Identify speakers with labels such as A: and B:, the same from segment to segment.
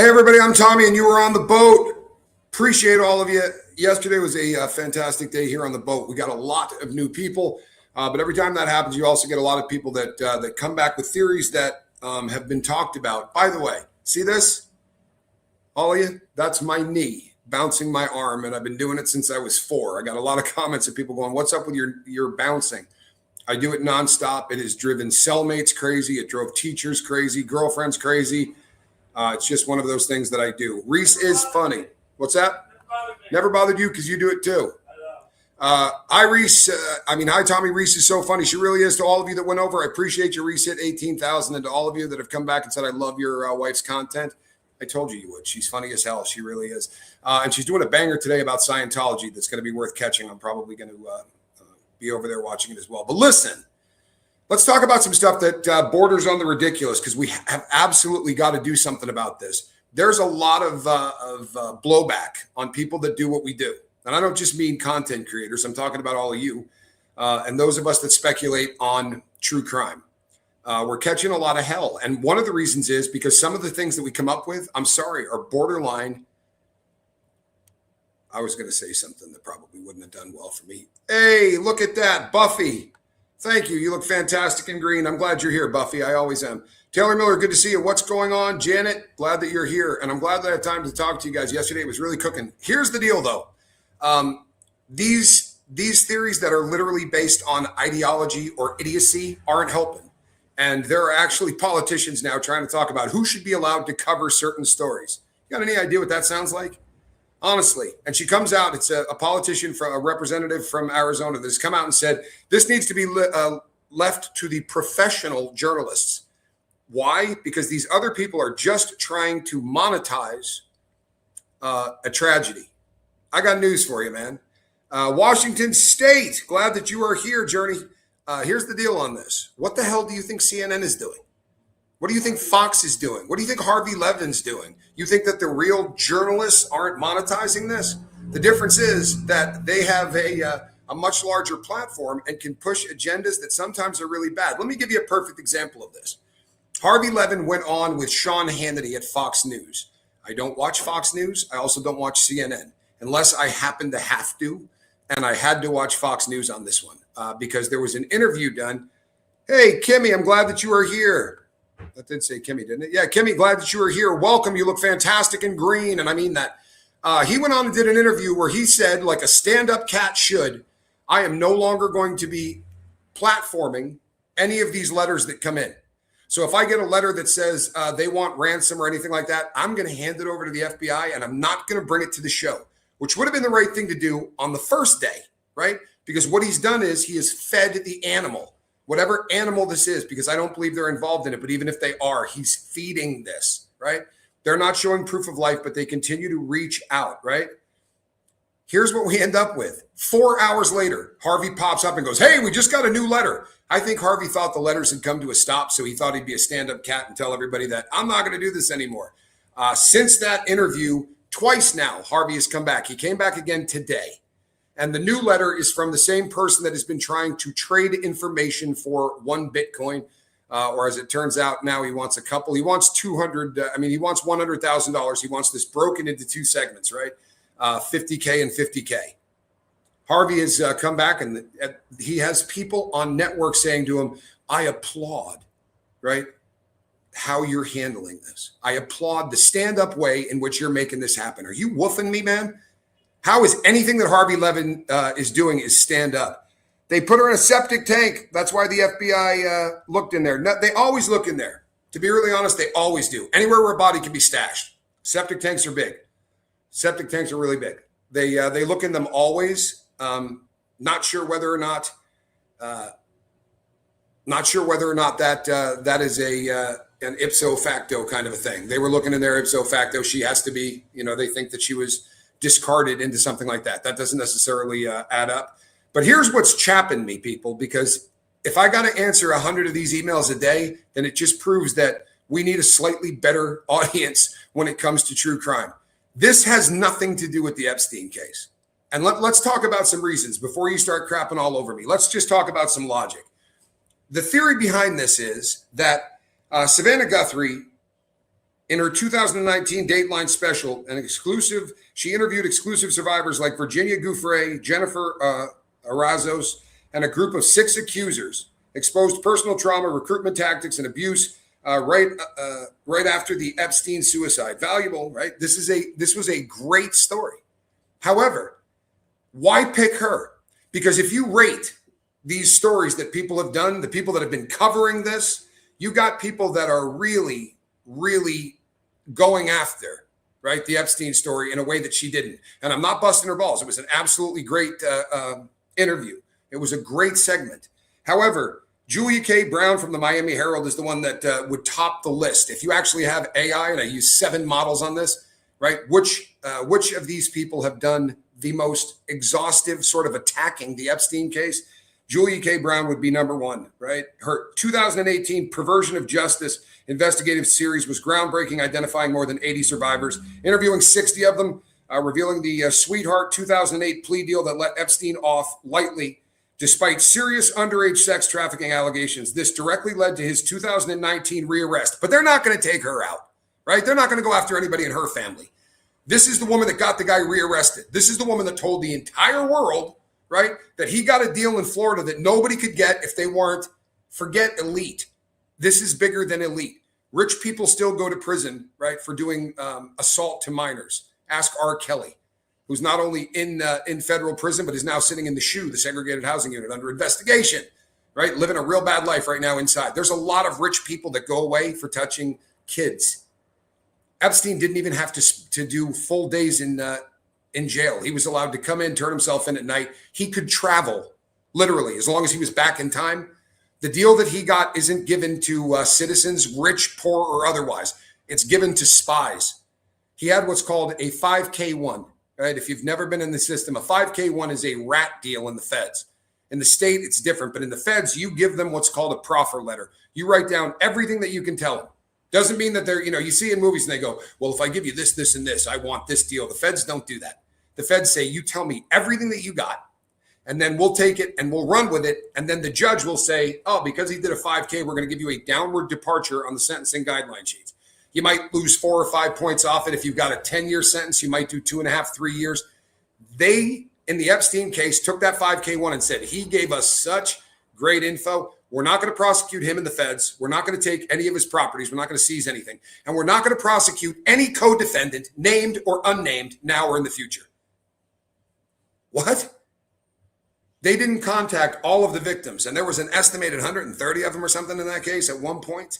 A: everybody, I'm Tommy, and you were on the boat. Appreciate all of you. Yesterday was a fantastic day here on the boat. We got a lot of new people, but every time that happens, you also get a lot of people that come back with theories that have been talked about. By the way, see this? All of you? That's my knee bouncing my arm, and I've been doing it since I was 4. I got a lot of comments of people going, what's up with your bouncing? I do it nonstop. It has driven cellmates crazy. It drove teachers crazy, girlfriends crazy. It's just one of those things that I do. Reese is funny. What's that? Never bothered you because you do it too. Reese, hi, Tommy. Reese is so funny. She really is. To all of you that went over, I appreciate you. Reese hit 18,000. And to all of you that have come back and said, I love your wife's content. I told you would. She's funny as hell. She really is. And she's doing a banger today about Scientology that's going to be worth catching. I'm probably going to be over there watching it as well. But listen. Let's talk about some stuff that borders on the ridiculous, because we have absolutely got to do something about this. There's a lot of blowback on people that do what we do. And I don't just mean content creators. I'm talking about all of you and those of us that speculate on true crime. We're catching a lot of hell. And one of the reasons is because some of the things that we come up with, I'm sorry, are borderline. I was going to say something that probably wouldn't have done well for me. Hey, look at that. Buffy. Thank you. You look fantastic in green. I'm glad you're here, Buffy. I always am. Taylor Miller, good to see you. What's going on? Janet, glad that you're here. And I'm glad that I have time to talk to you guys. Yesterday it was really cooking. Here's the deal, though. These theories that are literally based on ideology or idiocy aren't helping. And there are actually politicians now trying to talk about who should be allowed to cover certain stories. You got any idea what that sounds like? Honestly. And she comes out, it's a politician, from a representative from Arizona that's come out and said, this needs to be left to the professional journalists. Why? Because these other people are just trying to monetize a tragedy. I got news for you, man. Washington State, glad that you are here, Journey. Here's the deal on this. What the hell do you think CNN is doing? What do you think Fox is doing? What do you think Harvey Levin's doing? You think that the real journalists aren't monetizing this? The difference is that they have a much larger platform and can push agendas that sometimes are really bad. Let me give you a perfect example of this. Harvey Levin went on with Sean Hannity at Fox News. I don't watch Fox News. I also don't watch CNN unless I happen to have to. And I had to watch Fox News on this one because there was an interview done. Hey, Kimmy, I'm glad that you are here. That did say Kimmy, didn't it? Yeah, Kimmy, glad that you are here. Welcome. You look fantastic in green. And I mean that. He went on and did an interview where he said, like a stand-up cat should, I am no longer going to be platforming any of these letters that come in. So if I get a letter that says they want ransom or anything like that, I'm going to hand it over to the FBI and I'm not going to bring it to the show, which would have been the right thing to do on the first day, right? Because what he's done is he has fed the animal. Whatever animal this is, because I don't believe they're involved in it, but even if they are, he's feeding this, right? They're not showing proof of life, but they continue to reach out, right? Here's what we end up with. 4 hours later, Harvey pops up and goes, hey, we just got a new letter. I think Harvey thought the letters had come to a stop, so he thought he'd be a stand-up cat and tell everybody that I'm not going to do this anymore. Since that interview, twice now, Harvey has come back. He came back again today. And the new letter is from the same person that has been trying to trade information for 1 Bitcoin, or as it turns out now, he wants a couple. He wants he wants $100,000. He wants this broken into 2 segments, right? 50K and 50K. Harvey has come back and he has people on network saying to him, I applaud, right, how you're handling this. I applaud the stand-up way in which you're making this happen. Are you woofing me, man? How is anything that Harvey Levin is doing is stand up? They put her in a septic tank. That's why the FBI looked in there. No, they always look in there. To be really honest, they always do. Anywhere where a body can be stashed. Septic tanks are big. Septic tanks are really big. They look in them always. Not sure whether or not that is an ipso facto kind of a thing. They were looking in there ipso facto. She has to be, they think that she was discarded into something like that. That doesn't necessarily add up. But here's what's chapping me, people, because if I got to answer 100 of these emails a day, then it just proves that we need a slightly better audience when it comes to true crime. This has nothing to do with the Epstein case. And let's talk about some reasons before you start crapping all over me. Let's just talk about some logic. The theory behind this is that Savannah Guthrie In her 2019 Dateline special, she interviewed exclusive survivors like Virginia Guthrie, Jennifer Arrazos, and a group of 6 accusers, exposed personal trauma, recruitment tactics, and abuse right after the Epstein suicide. Valuable, right? This was a great story. However, why pick her? Because if you rate these stories that people have done, the people that have been covering this, you got people that are really, really going after, right, the Epstein story in a way that she didn't. And I'm not busting her balls. It was an absolutely great interview. It was a great segment. However, Julia K. Brown from the Miami Herald is the one that would top the list. If you actually have AI, and I use 7 models on this, right, which of these people have done the most exhaustive sort of attacking the Epstein case? Julia K. Brown would be number 1, right? Her 2018 Perversion of Justice investigative series was groundbreaking, identifying more than 80 survivors, interviewing 60 of them, revealing the sweetheart 2008 plea deal that let Epstein off lightly despite serious underage sex trafficking allegations. This directly led to his 2019 rearrest. But they're not going to take her out, right? They're not going to go after anybody in her family. This is the woman that got the guy rearrested. This is the woman that told the entire world, right, that he got a deal in Florida that nobody could get if they weren't, forget elite. This is bigger than elite. Rich people still go to prison, right, for doing assault to minors. Ask R. Kelly, who's not only in federal prison, but is now sitting in the SHU, the segregated housing unit, under investigation, right, living a real bad life right now inside. There's a lot of rich people that go away for touching kids. Epstein didn't even have to do full days in jail. He was allowed to come in, turn himself in at night. He could travel, literally, as long as he was back in time. The deal that he got isn't given to citizens, rich, poor, or otherwise. It's given to spies. He had what's called a 5K1, right? If you've never been in the system, a 5K1 is a rat deal in the feds. In the state, it's different. But in the feds, you give them what's called a proffer letter. You write down everything that you can tell them. Doesn't mean that they're, you see in movies and they go, well, if I give you this, this, and this, I want this deal. The feds don't do that. The feds say, you tell me everything that you got, and then we'll take it and we'll run with it. And then the judge will say, oh, because he did a 5K, we're going to give you a downward departure on the sentencing guideline sheets. You might lose 4 or 5 points off it. If you've got a 10-year sentence, you might do 2.5, 3 years. They, in the Epstein case, took that 5K1 and said, he gave us such great info. We're not going to prosecute him in the feds. We're not going to take any of his properties. We're not going to seize anything. And we're not going to prosecute any co-defendant, named or unnamed, now or in the future. What? They didn't contact all of the victims. And there was an estimated 130 of them or something in that case at one point.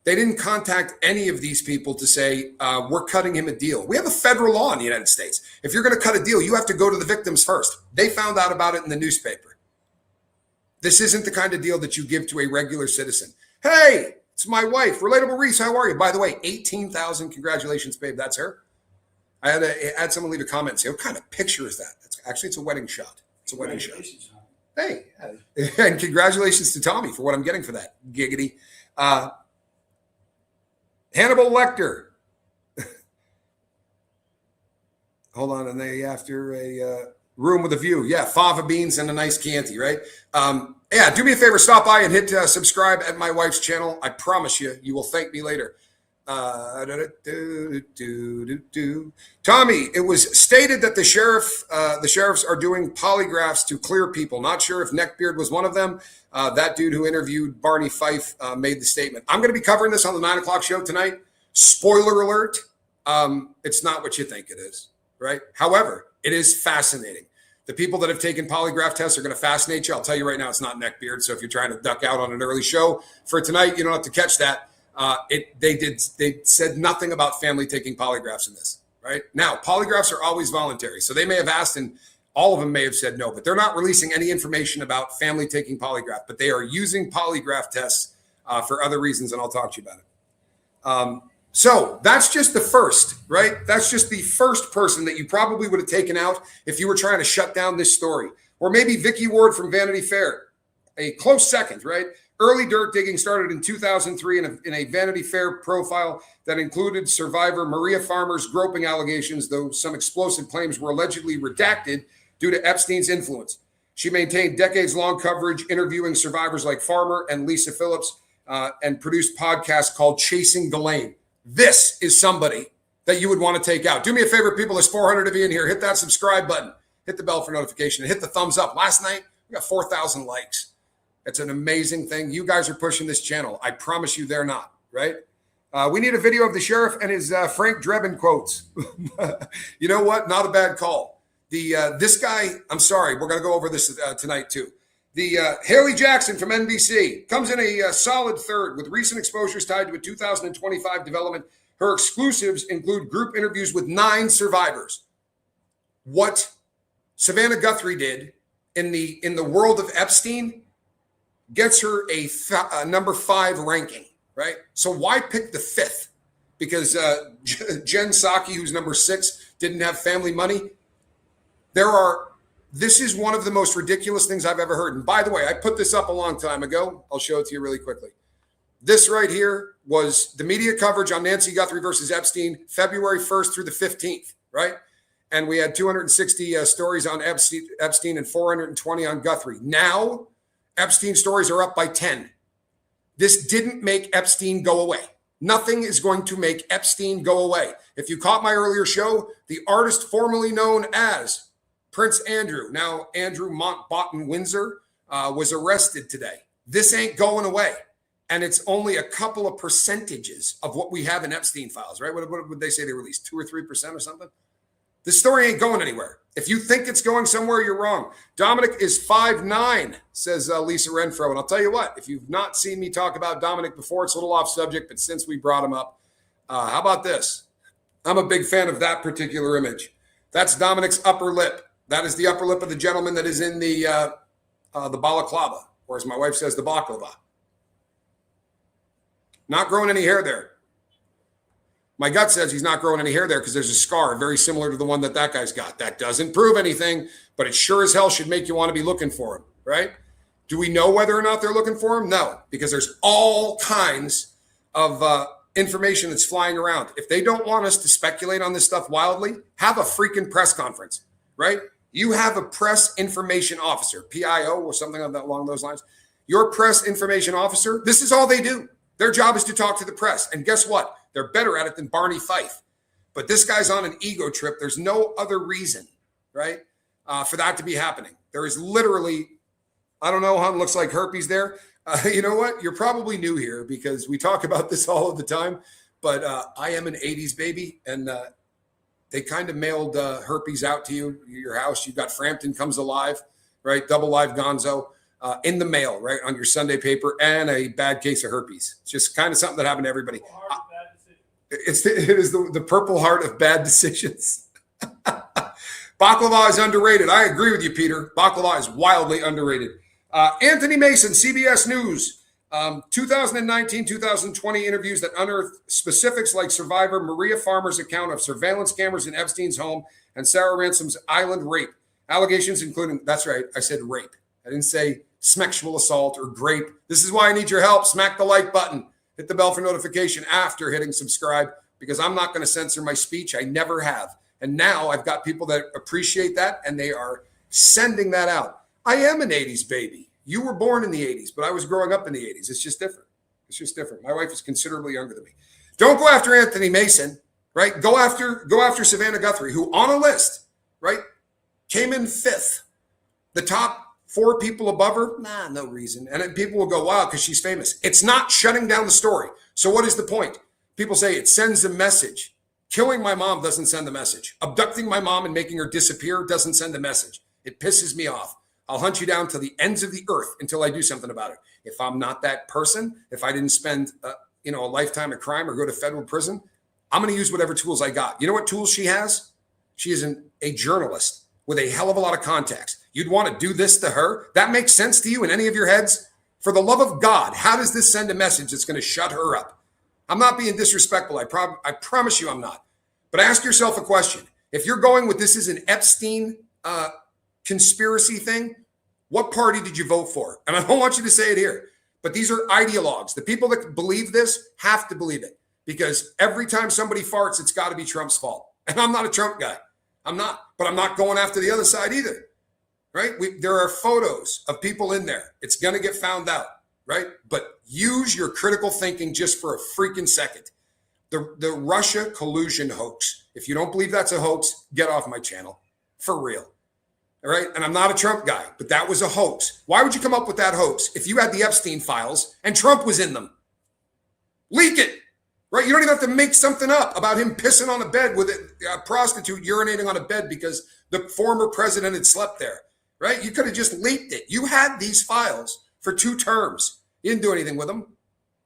A: They didn't contact any of these people to say, we're cutting him a deal. We have a federal law in the United States. If you're going to cut a deal, you have to go to the victims first. They found out about it in the newspaper. This isn't the kind of deal that you give to a regular citizen. Hey, it's my wife. Relatable Reese, how are you? By the way, 18,000. Congratulations, babe. That's her. I had someone leave a comment and say, what kind of picture is that? It's a wedding shot. It's a wedding shot. Hey, and congratulations to Tommy for what I'm getting for that. Giggity. Hannibal Lecter. Hold on, and they after a room with a view. Yeah, fava beans and a nice Chianti, right? Yeah, do me a favor, stop by and hit subscribe at my wife's channel. I promise you, you will thank me later. Tommy, it was stated that the sheriffs are doing polygraphs to clear people. Not sure if Neckbeard was one of them. That dude who interviewed Barney Fife made the statement. I'm going to be covering this on the 9 o'clock show tonight. Spoiler alert. It's not what you think it is, right? However, it is fascinating. The people that have taken polygraph tests are going to fascinate you. I'll tell you right now, it's not Neckbeard. So if you're trying to duck out on an early show for tonight, you don't have to catch that. They said nothing about family taking polygraphs in this, right? Now, polygraphs are always voluntary. So they may have asked and all of them may have said no, but they're not releasing any information about family taking polygraph, but they are using polygraph tests for other reasons. And I'll talk to you about it. So that's just the first, right? That's just the first person that you probably would have taken out if you were trying to shut down this story. Or maybe Vicky Ward from Vanity Fair, a close second, right? Early dirt digging started in 2003 in a Vanity Fair profile that included survivor Maria Farmer's groping allegations, though some explosive claims were allegedly redacted due to Epstein's influence. She maintained decades-long coverage, interviewing survivors like Farmer and Lisa Phillips, and produced podcasts called Chasing Ghislaine. This is somebody that you would want to take out. Do me a favor, people. There's 400 of you in here. Hit that subscribe button. Hit the bell for notification. And hit the thumbs up. Last night, we got 4,000 likes. It's an amazing thing. You guys are pushing this channel. I promise you they're not, right? We need a video of the sheriff and his Frank Drebin quotes. You know what? Not a bad call. This guy, I'm sorry, we're going to go over this tonight too. Haley Jackson from NBC comes in a solid third with recent exposures tied to a 2025 development. Her exclusives include group interviews with 9 survivors. What Savannah Guthrie did in the world of Epstein gets her a number 5 ranking, right? So why pick the 5th? Because Jen Psaki, who's number 6, didn't have family money. This is one of the most ridiculous things I've ever heard. And by the way, I put this up a long time ago. I'll show it to you really quickly. This right here was the media coverage on Nancy Guthrie versus Epstein, February 1st through the 15th, right? And we had 260 stories on Epstein and 420 on Guthrie. Now, Epstein stories are up by 10. This didn't make Epstein go away. Nothing is going to make Epstein go away. If you caught my earlier show, the artist formerly known as Prince Andrew, now Andrew Mountbatten Windsor, was arrested today. This ain't going away. And it's only a couple of percentages of what we have in Epstein files, right? What would they say they released? 2 or 3% or something? This story ain't going anywhere. If you think it's going somewhere, you're wrong. Dominic is 5'9", says Lisa Renfro. And I'll tell you what, if you've not seen me talk about Dominic before, it's a little off subject, but since we brought him up, how about this? I'm a big fan of that particular image. That's Dominic's upper lip. That is the upper lip of the gentleman that is in the balaclava, or as my wife says, the baklava. Not growing any hair there. My gut says he's not growing any hair there because there's a scar very similar to the one that guy's got. That doesn't prove anything, but it sure as hell should make you want to be looking for him, right? Do we know whether or not they're looking for him? No, because there's all kinds of information that's flying around. If they don't want us to speculate on this stuff wildly, have a freaking press conference, right? You have a press information officer, PIO or something along those lines. Your press information officer, this is all they do. Their job is to talk to the press. And guess what? They're better at it than Barney Fife. But this guy's on an ego trip. There's no other reason, right, for that to be happening. There is literally, I don't know how it looks like herpes there. You know what? You're probably new here because we talk about this all of the time. But I am an 80s baby. And they kind of mailed herpes out to you, your house. You've got Frampton Comes Alive, right? Double Live Gonzo. In the mail, right, on your Sunday paper, and a bad case of herpes. It's just kind of something that happened to everybody. It is the Purple Heart of bad decisions. Baklava is underrated. I agree with you, Peter. Baklava is wildly underrated. Anthony Mason, CBS News. 2019-2020 interviews that unearthed specifics like survivor Maria Farmer's account of surveillance cameras in Epstein's home and Sarah Ransom's island rape. Allegations including, that's right, I said rape. I didn't say sexual assault or grape. This is why I need your help. Smack the like button. Hit the bell for notification after hitting subscribe because I'm not going to censor my speech. I never have. And now I've got people that appreciate that and they are sending that out. I am an 80s baby. You were born in the 80s, but I was growing up in the 80s. It's just different. It's just different. My wife is considerably younger than me. Don't go after Anthony Mason, right? Go after Savannah Guthrie, who on a list, right, came in 5th. The top 4 people above her, no reason. And then people will go, wow, because she's famous. It's not shutting down the story. So what is the point? People say it sends a message. Killing my mom doesn't send a message. Abducting my mom and making her disappear doesn't send a message. It pisses me off. I'll hunt you down to the ends of the earth until I do something about it. If I'm not that person, if I didn't spend a lifetime of crime or go to federal prison, I'm going to use whatever tools I got. You know what tools she has? She is a journalist with a hell of a lot of contacts. You'd want to do this to her? That makes sense to you in any of your heads? For the love of God, how does this send a message that's going to shut her up? I'm not being disrespectful. I promise you I'm not. But ask yourself a question. If you're going with this is an Epstein conspiracy thing, what party did you vote for? And I don't want you to say it here, but these are ideologues. The people that believe this have to believe it because every time somebody farts, it's got to be Trump's fault. And I'm not a Trump guy. I'm not, but I'm not going after the other side either, right? There are photos of people in there. It's going to get found out, right? But use your critical thinking just for a freaking second. The Russia collusion hoax. If you don't believe that's a hoax, get off my channel. For real. All right? And I'm not a Trump guy, but that was a hoax. Why would you come up with that hoax if you had the Epstein files and Trump was in them? Leak it. Right? You don't even have to make something up about him pissing on a bed with a prostitute urinating on a bed because the former president had slept there. Right? You could have just leaked it. You had these files for 2 terms. You didn't do anything with them.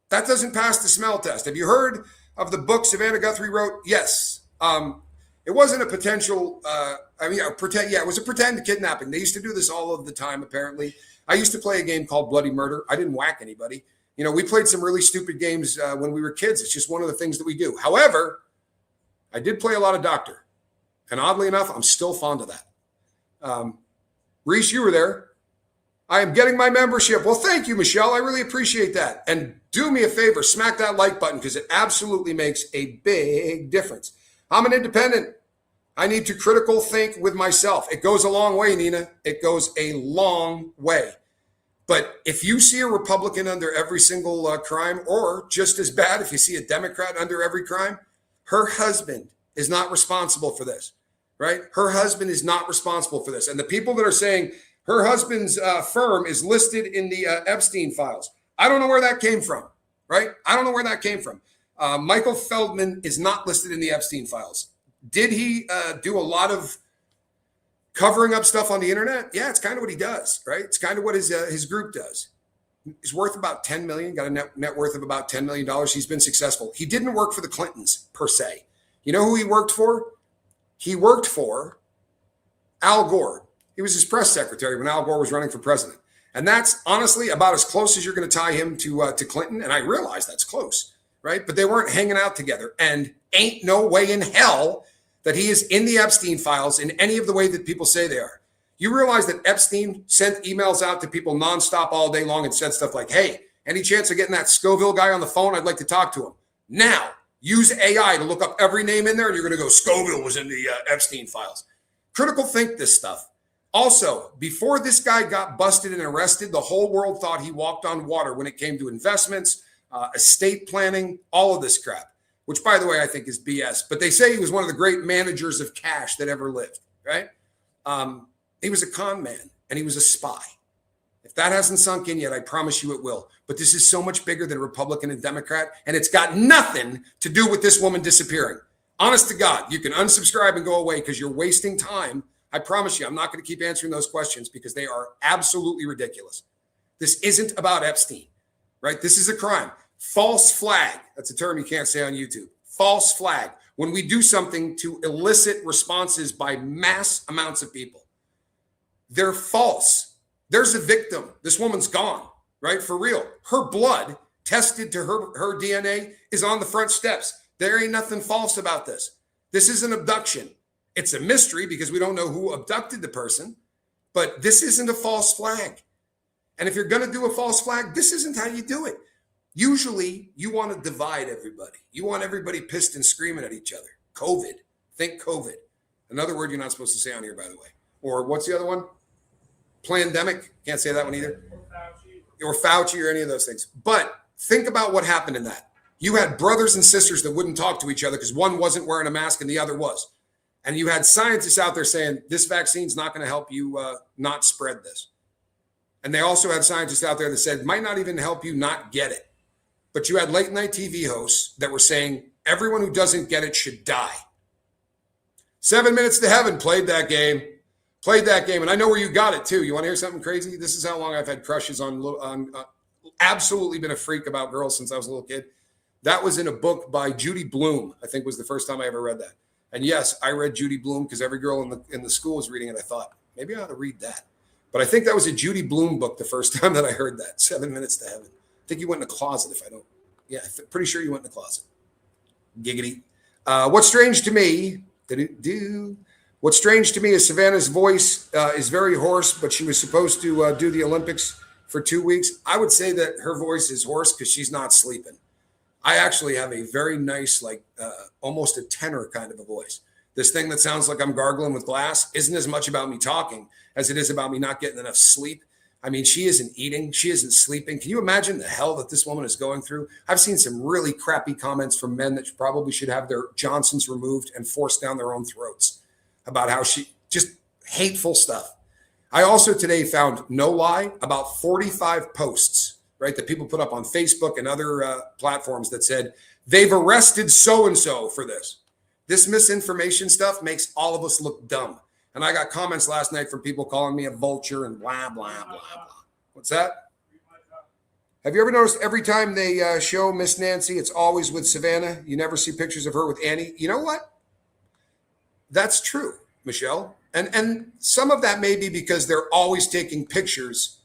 A: That doesn't pass the smell test. Have you heard of the book Savannah Guthrie wrote? Yes. It wasn't a potential, it was a pretend kidnapping. They used to do this all of the time, apparently. I used to play a game called Bloody Murder. I didn't whack anybody. You know, we played some really stupid games when we were kids. It's just one of the things that we do. However, I did play a lot of Doctor. And oddly enough, I'm still fond of that. Reese, you were there. I am getting my membership. Well, thank you, Michelle. I really appreciate that. And do me a favor, smack that like button because it absolutely makes a big difference. I'm an independent. I need to critical think with myself. It goes a long way, Nina. It goes a long way. But if you see a Republican under every single crime, or just as bad, if you see a Democrat under every crime, her husband is not responsible for this, right? Her husband is not responsible for this. And the people that are saying her husband's firm is listed in the Epstein files, I don't know where that came from, right? I don't know where that came from. Michael Feldman is not listed in the Epstein files. Did he do a lot of covering up stuff on the internet? Yeah, it's kind of what he does, right? It's kind of what his group does. He's worth about $10 million, got a net worth of about $10 million. He's been successful. He didn't work for the Clintons per se. You know who he worked for? He worked for Al Gore. He was his press secretary when Al Gore was running for president. And that's honestly about as close as you're going to tie him to Clinton. And I realize that's close, right? But they weren't hanging out together. And ain't no way in hell that he is in the Epstein files in any of the way that people say they are. You realize that Epstein sent emails out to people nonstop all day long and said stuff like, hey, any chance of getting that Scoville guy on the phone? I'd like to talk to him. Now, use AI to look up every name in there and you're going to go, Scoville was in the Epstein files. Critical think this stuff. Also, before this guy got busted and arrested, the whole world thought he walked on water when it came to investments, estate planning, all of this crap, which, by the way, I think is BS. But they say he was one of the great managers of cash that ever lived, right? He was a con man and he was a spy. If that hasn't sunk in yet, I promise you it will. But this is so much bigger than Republican and Democrat, and it's got nothing to do with this woman disappearing. Honest to God, you can unsubscribe and go away because you're wasting time. I promise you, I'm not going to keep answering those questions because they are absolutely ridiculous. This isn't about Epstein, right? This is a crime. False flag. That's a term you can't say on YouTube. False flag. When we do something to elicit responses by mass amounts of people, they're false. There's a victim. This woman's gone, right? For real. Her blood tested to her DNA is on the front steps. There ain't nothing false about this. This is an abduction. It's a mystery because we don't know who abducted the person, but this isn't a false flag. And if you're going to do a false flag, this isn't how you do it. Usually you want to divide everybody. You want everybody pissed and screaming at each other. COVID. Think COVID. Another word you're not supposed to say on here, by the way. Or what's the other one? Plandemic. Can't say that one either. Or Fauci or any of those things. But think about what happened in that. You had brothers and sisters that wouldn't talk to each other because one wasn't wearing a mask and the other was. And you had scientists out there saying, this vaccine's not going to help you not spread this. And they also had scientists out there that said, might not even help you not get it. But you had late night TV hosts that were saying, everyone who doesn't get it should die. 7 Minutes to Heaven played that game. And I know where you got it too. You want to hear something crazy? This is how long I've had crushes on absolutely been a freak about girls since I was a little kid. That was in a book by Judy Blume, I think was the first time I ever read that. And yes, I read Judy Blume because every girl in the school was reading it. I thought, maybe I ought to read that. But I think that was a Judy Blume book the first time that I heard that, 7 Minutes to Heaven. I think you went in the closet if I don't. Yeah, pretty sure you went in the closet. Giggity. What's strange to me, what's strange to me is Savannah's voice is very hoarse, but she was supposed to do the Olympics for 2 weeks. I would say that her voice is hoarse because she's not sleeping. I actually have a very nice, almost a tenor kind of a voice. This thing that sounds like I'm gargling with glass isn't as much about me talking as it is about me not getting enough sleep. I mean, she isn't eating. She isn't sleeping. Can you imagine the hell that this woman is going through? I've seen some really crappy comments from men that probably should have their Johnsons removed and forced down their own throats about how she just hateful stuff. I also today found, no lie, about 45 posts, right, that people put up on Facebook and other platforms that said they've arrested so-and-so for this. This misinformation stuff makes all of us look dumb. And I got comments last night from people calling me a vulture and blah, blah, blah, blah. What's that? Have you ever noticed every time they show Miss Nancy, it's always with Savannah? You never see pictures of her with Annie. You know what? That's true, Michelle. And some of that may be because they're always taking pictures.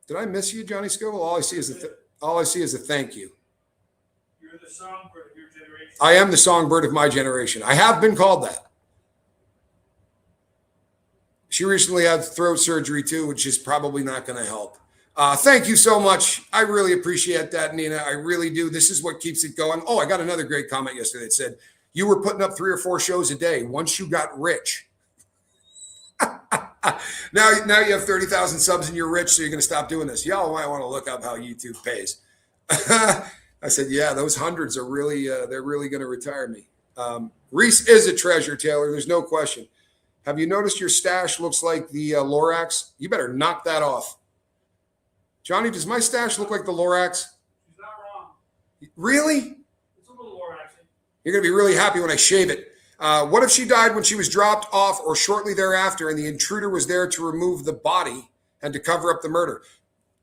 A: Did I miss you, Johnny Scoville? All I see is a thank you.
B: You're the songbird of your generation.
A: I am the songbird of my generation. I have been called that. She recently had throat surgery too, which is probably not going to help. Thank you so much. I really appreciate that, Nina. I really do. This is what keeps it going. Oh, I got another great comment yesterday that said, you were putting up 3 or 4 shows a day once you got rich. Now you have 30,000 subs and you're rich, so you're going to stop doing this. Y'all might want to look up how YouTube pays. I said, yeah, those hundreds are really, they're really going to retire me. Reese is a treasure, Taylor. There's no question. Have you noticed your stash looks like the Lorax? You better knock that off. Johnny, does my stash look like the Lorax?
B: She's not wrong.
A: Really?
B: It's a little Lorax.
A: You're going to be really happy when I shave it. What if she died when she was dropped off or shortly thereafter and the intruder was there to remove the body and to cover up the murder?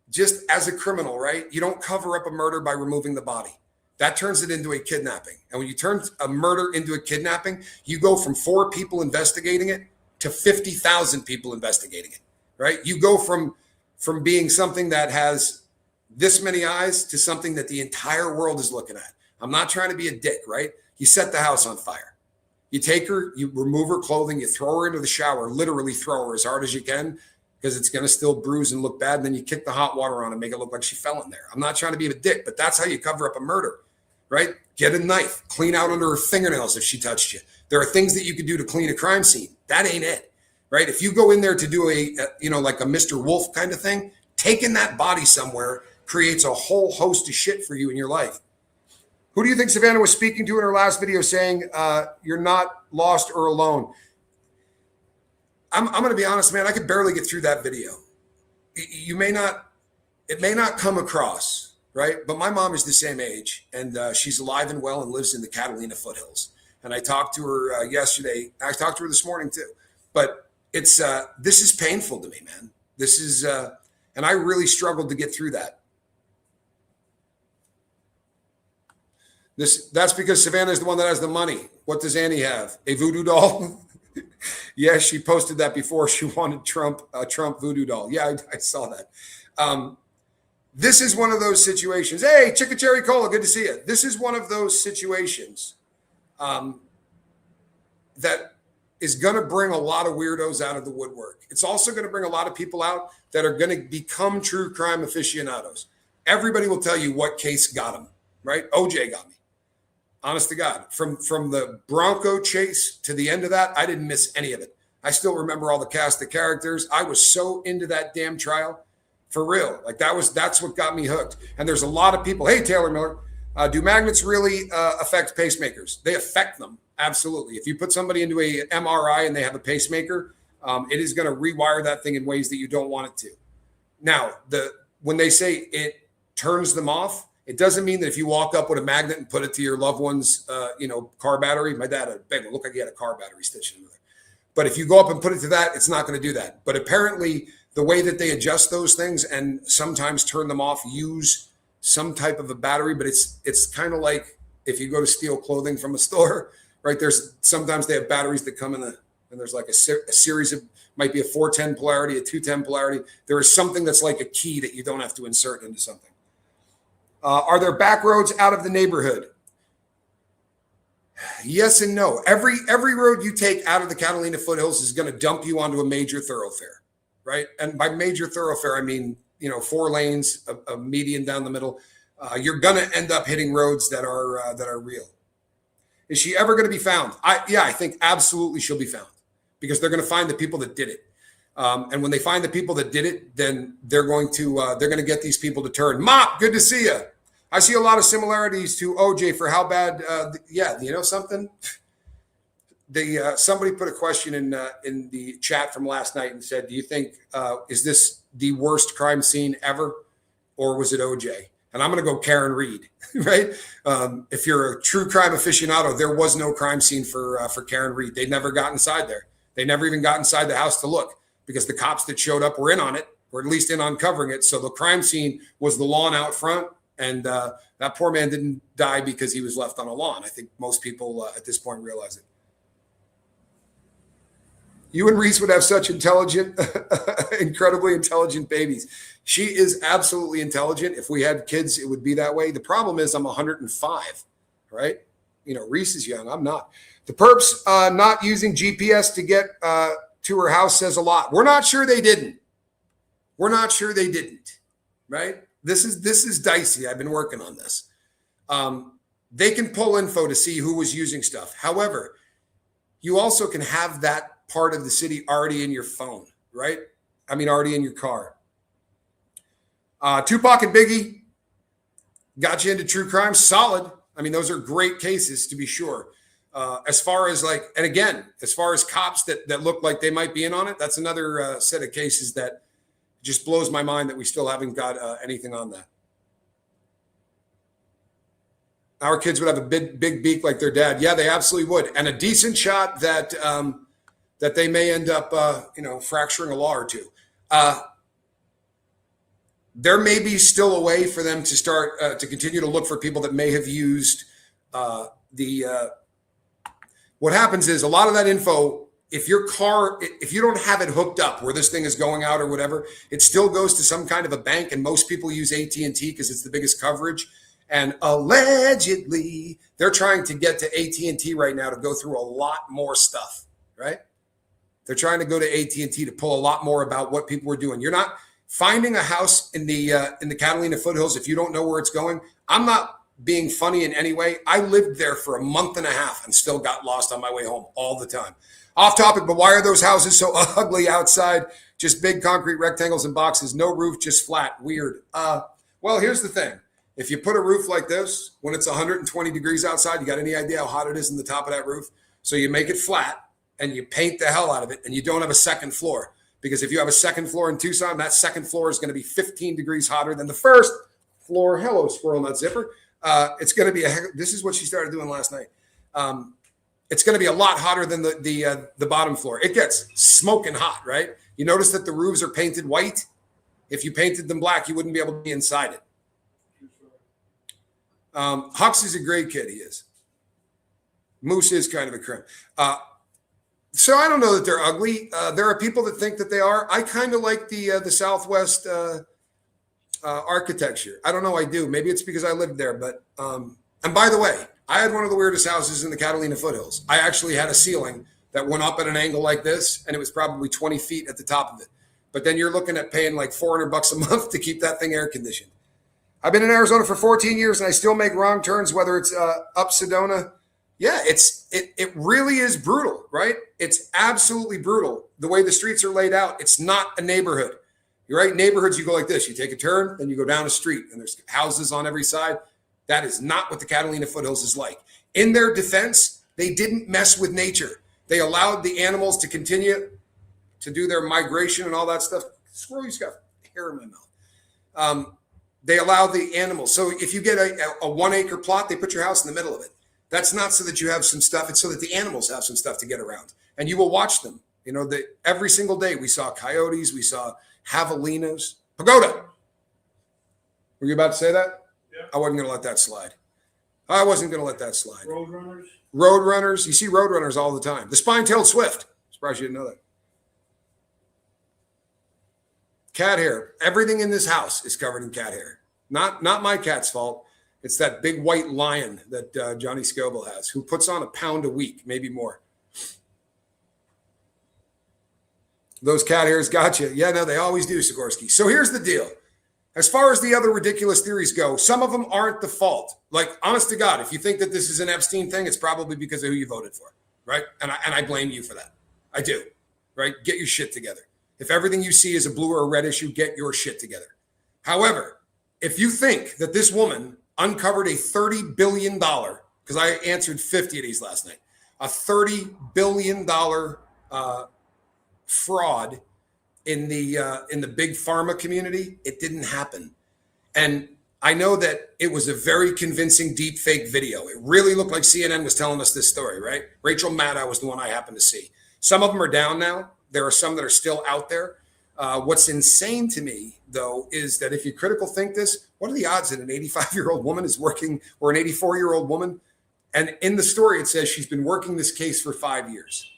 A: Just as a criminal, right? You don't cover up a murder by removing the body. That turns it into a kidnapping. And when you turn a murder into a kidnapping, you go from 4 people investigating it to 50,000 people investigating it, right? You go from being something that has this many eyes to something that the entire world is looking at. I'm not trying to be a dick, right? You set the house on fire. You take her, you remove her clothing, you throw her into the shower, literally throw her as hard as you can because it's going to still bruise and look bad. And then you kick the hot water on and make it look like she fell in there. I'm not trying to be a dick, but that's how you cover up a murder, right? Get a knife, clean out under her fingernails if she touched you. There are things that you could do to clean a crime scene. That ain't it, right? If you go in there to do like a Mr. Wolf kind of thing, taking that body somewhere creates a whole host of shit for you in your life. Who do you think Savannah was speaking to in her last video saying you're not lost or alone? I'm going to be honest, man. I could barely get through that video. It may not come across, right? But my mom is the same age, and she's alive and well and lives in the Catalina foothills. And I talked to her yesterday. I talked to her this morning too. But it's this is painful to me, man. This is, and I really struggled to get through that. That's because Savannah is the one that has the money. What does Annie have? A voodoo doll? Yes, she posted that before. She wanted a Trump voodoo doll. Yeah, I saw that. This is one of those situations. Hey, Chicken Cherry Cola, good to see you. This is one of those situations that is going to bring a lot of weirdos out of the woodwork. It's also going to bring a lot of people out that are going to become true crime aficionados. Everybody will tell you what case got them, right? OJ got me. Honest to God, from the Bronco chase to the end of that, I didn't miss any of it. I still remember all the cast of characters. I was so into that damn trial, for real. Like that's what got me hooked. And there's a lot of people. Hey, Taylor Miller, do magnets really affect pacemakers? They affect them, absolutely. If you put somebody into a MRI and they have a pacemaker, it is going to rewire that thing in ways that you don't want it to. Now, when they say it turns them off, it doesn't mean that if you walk up with a magnet and put it to your loved one's, car battery. My dad had a big one. Looked like he had a car battery stitched into it. But if you go up and put it to that, it's not going to do that. But apparently, the way that they adjust those things and sometimes turn them off, use some type of a battery. But it's kind of like if you go to steal clothing from a store, right? Sometimes they have batteries that come and there's like a series of, might be a 410 polarity, a 210 polarity. There is something that's like a key that you don't have to insert into something. Are there back roads out of the neighborhood? Yes and no. Every road you take out of the Catalina foothills is going to dump you onto a major thoroughfare, right? And by major thoroughfare, I mean, 4 lanes, a median down the middle. You're going to end up hitting roads that are real. Is she ever going to be found? I think absolutely she'll be found because they're going to find the people that did it. And when they find the people that did it, then they're going to get these people to turn. Mop, good to see you. I see a lot of similarities to OJ for how bad. Yeah, you know something. Somebody put a question in the chat from last night and said, "Do you think is this the worst crime scene ever, or was it OJ?" And I'm going to go Karen Reed, right? If you're a true crime aficionado, there was no crime scene for Karen Reed. They never got inside there. They never even got inside the house to look because the cops that showed up were in on it, or at least in uncovering it. So the crime scene was the lawn out front, and that poor man didn't die because he was left on a lawn. I think most people at this point realize it. You and Reese would have such intelligent, incredibly intelligent babies. She is absolutely intelligent. If we had kids, it would be that way. The problem is I'm 105, right? You know, Reese is young. I'm not. The perps not using GPS to get to her house says a lot. We're not sure they didn't. We're not sure they didn't, right? This is dicey. I've been working on this. They can pull info to see who was using stuff. However, you also can have that part of the city already in your phone, right? I mean, already in your car. Tupac and Biggie got you into true crime. Solid. I mean, those are great cases to be sure. As far as like, and again, as far as cops that look like they might be in on it, that's another set of cases that just blows my mind that we still haven't got anything on that. Our kids would have a big beak like their dad. Yeah, they absolutely would. And a decent shot that that they may end up, fracturing a law or two. There may be still a way for them to start to continue to look for people that may have used what happens is a lot of that info, if you don't have it hooked up where this thing is going out or whatever, it still goes to some kind of a bank, and most people use AT&T because it's the biggest coverage. And allegedly, they're trying to get to AT&T right now to go through a lot more stuff, right? They're trying to go to AT&T to pull a lot more about what people were doing. You're not finding a house in the Catalina foothills if you don't know where it's going. I'm not being funny in any way. I lived there for a month and a half and still got lost on my way home all the time. Off topic, but why are those houses so ugly outside? Just big concrete rectangles and boxes, no roof, just flat. Weird. Well, here's the thing. If you put a roof like this, when it's 120 degrees outside, you got any idea how hot it is in the top of that roof? So you make it flat and you paint the hell out of it, and you don't have a second floor. Because if you have a second floor in Tucson, that second floor is going to be 15 degrees hotter than the first floor. Hello, squirrel nut zipper. It's going to be this is what she started doing last night. It's going to be a lot hotter than the bottom floor. It gets smoking hot, right? You notice that the roofs are painted white. If you painted them black, you wouldn't be able to be inside it. Hux is a great kid. He is. Moose is kind of a crimp. So I don't know that they're ugly. There are people that think that they are. I kind of like the Southwest architecture. I don't know. I do. Maybe it's because I lived there. But and by the way, I had one of the weirdest houses in the Catalina foothills. I actually had a ceiling that went up at an angle like this, and it was probably 20 feet at the top of it. But then you're looking at paying like $400 a month to keep that thing air conditioned. I've been in Arizona for 14 years, and I still make wrong turns, whether it's up Sedona. Yeah, it really is brutal, right? It's absolutely brutal. The way the streets are laid out, it's not a neighborhood. You're right. Neighborhoods, you go like this. You take a turn, then you go down a street, and there's houses on every side. That is not what the Catalina foothills is like. In their defense, they didn't mess with nature. They allowed the animals to continue to do their migration and all that stuff. Squirrel, you've got hair in my mouth. They allow the animals. So if you get a 1 acre plot, they put your house in the middle of it. That's not so that you have some stuff. It's so that the animals have some stuff to get around. And you will watch them. You know, every single day we saw coyotes, we saw javelinas. Pagoda. Were you about to say that?
B: Yeah.
A: I wasn't going to let that slide. I wasn't going to let that slide.
B: Roadrunners.
A: Roadrunners. You see roadrunners all the time. The spine-tailed swift. Surprised you didn't know that. Cat hair. Everything in this house is covered in cat hair. Not my cat's fault. It's that big white lion that Johnny Scoble has, who puts on a pound a week, maybe more. Those cat hairs got you. Yeah, no, they always do, Sikorsky. So here's the deal. As far as the other ridiculous theories go, some of them aren't the fault. Like, honest to God, if you think that this is an Epstein thing, it's probably because of who you voted for, right? And I blame you for that. I do, right? Get your shit together. If everything you see is a blue or a red issue, get your shit together. However, if you think that this woman uncovered a $30 billion, because I answered 50 of these last night, a $30 billion fraud in the big pharma community, it didn't happen. And I know that it was a very convincing deep fake video. It really looked like CNN was telling us this story, right? Rachel Maddow was the one I happened to see. Some of them are down now. There are some that are still out there. What's insane to me, though, is that if you critical think this, what are the odds that an 85-year-old woman is working, or an 84-year-old woman? And in the story, it says she's been working this case for 5 years.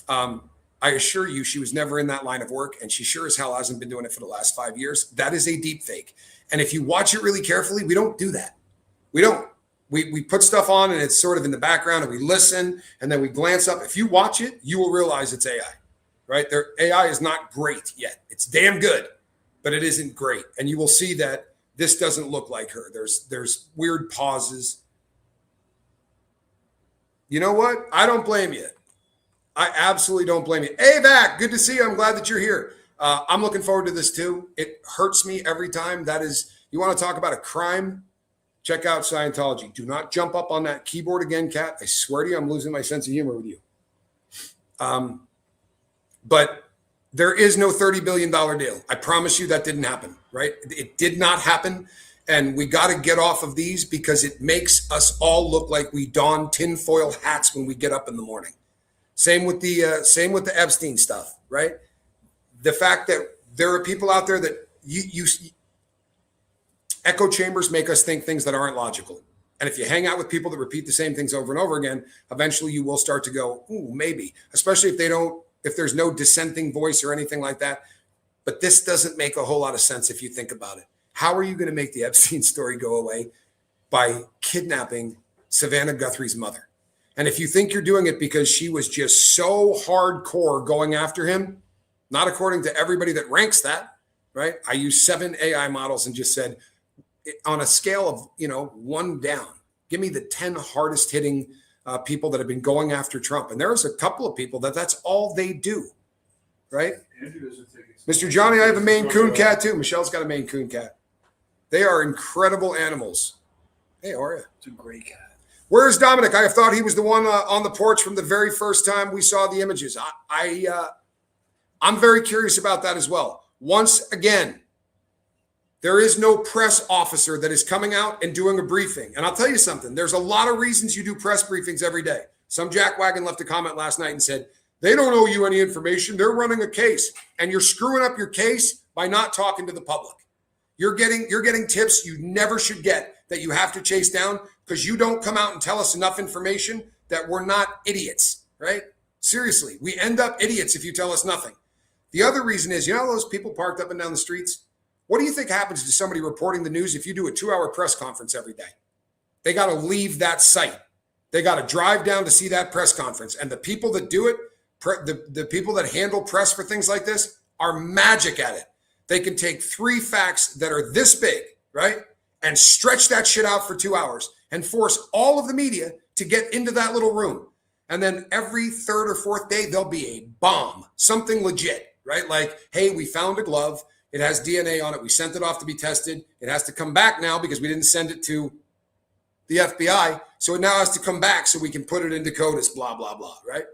A: I assure you, she was never in that line of work, and she sure as hell hasn't been doing it for the last 5 years. That is a deep fake. And if you watch it really carefully, we don't do that. We don't. We put stuff on, and it's sort of in the background, and we listen, and then we glance up. If you watch it, you will realize it's AI, right? Their AI is not great yet. It's damn good, but it isn't great. And you will see that this doesn't look like her. There's weird pauses. You know what? I don't blame you. I absolutely don't blame you. Hey, Vac, good to see you. I'm glad that you're here. I'm looking forward to this too. It hurts me every time. That is, you want to talk about a crime? Check out Scientology. Do not jump up on that keyboard again, Kat. I swear to you, I'm losing my sense of humor with you. But there is no $30 billion deal. I promise you that didn't happen, right? It did not happen. And we got to get off of these because it makes us all look like we don tinfoil hats when we get up in the morning. Same with the Epstein stuff, right? The fact that there are people out there that you echo chambers make us think things that aren't logical. And if you hang out with people that repeat the same things over and over again, eventually you will start to go, ooh, maybe, especially if there's no dissenting voice or anything like that. But this doesn't make a whole lot of sense if you think about it. How are you going to make the Epstein story go away? By kidnapping Savannah Guthrie's mother. And if you think you're doing it because she was just so hardcore going after him, not according to everybody that ranks that, right? I used 7 AI models and just said, on a scale of, 1 down, give me the 10 hardest hitting people that have been going after Trump. And there's a couple of people that's all they do, right? Mr. Johnny, I have a Maine Coon cat too. Michelle's got a Maine Coon cat. They are incredible animals. Hey, how are you?
C: It's a great cat.
A: Where's Dominic? I have thought he was the one on the porch from the very first time we saw the images. I'm very curious about that as well. Once again, there is no press officer that is coming out and doing a briefing. And I'll tell you something. There's a lot of reasons you do press briefings every day. Some jackwagon left a comment last night and said, they don't owe you any information. They're running a case. And you're screwing up your case by not talking to the public. You're getting tips you never should get that you have to chase down because you don't come out and tell us enough information that we're not idiots, right? Seriously, we end up idiots if you tell us nothing. The other reason is, those people parked up and down the streets? What do you think happens to somebody reporting the news if you do a 2-hour press conference every day? They got to leave that site. They got to drive down to see that press conference. And the people that do it, the people that handle press for things like this are magic at it. They can take 3 facts that are this big, right? And stretch that shit out for 2 hours and force all of the media to get into that little room. And then every 3rd or 4th day, there'll be a bomb, something legit, right? Like, hey, we found a glove. It has DNA on it. We sent it off to be tested. It has to come back now because we didn't send it to the FBI. So it now has to come back so we can put it into CODIS, blah, blah, blah, right?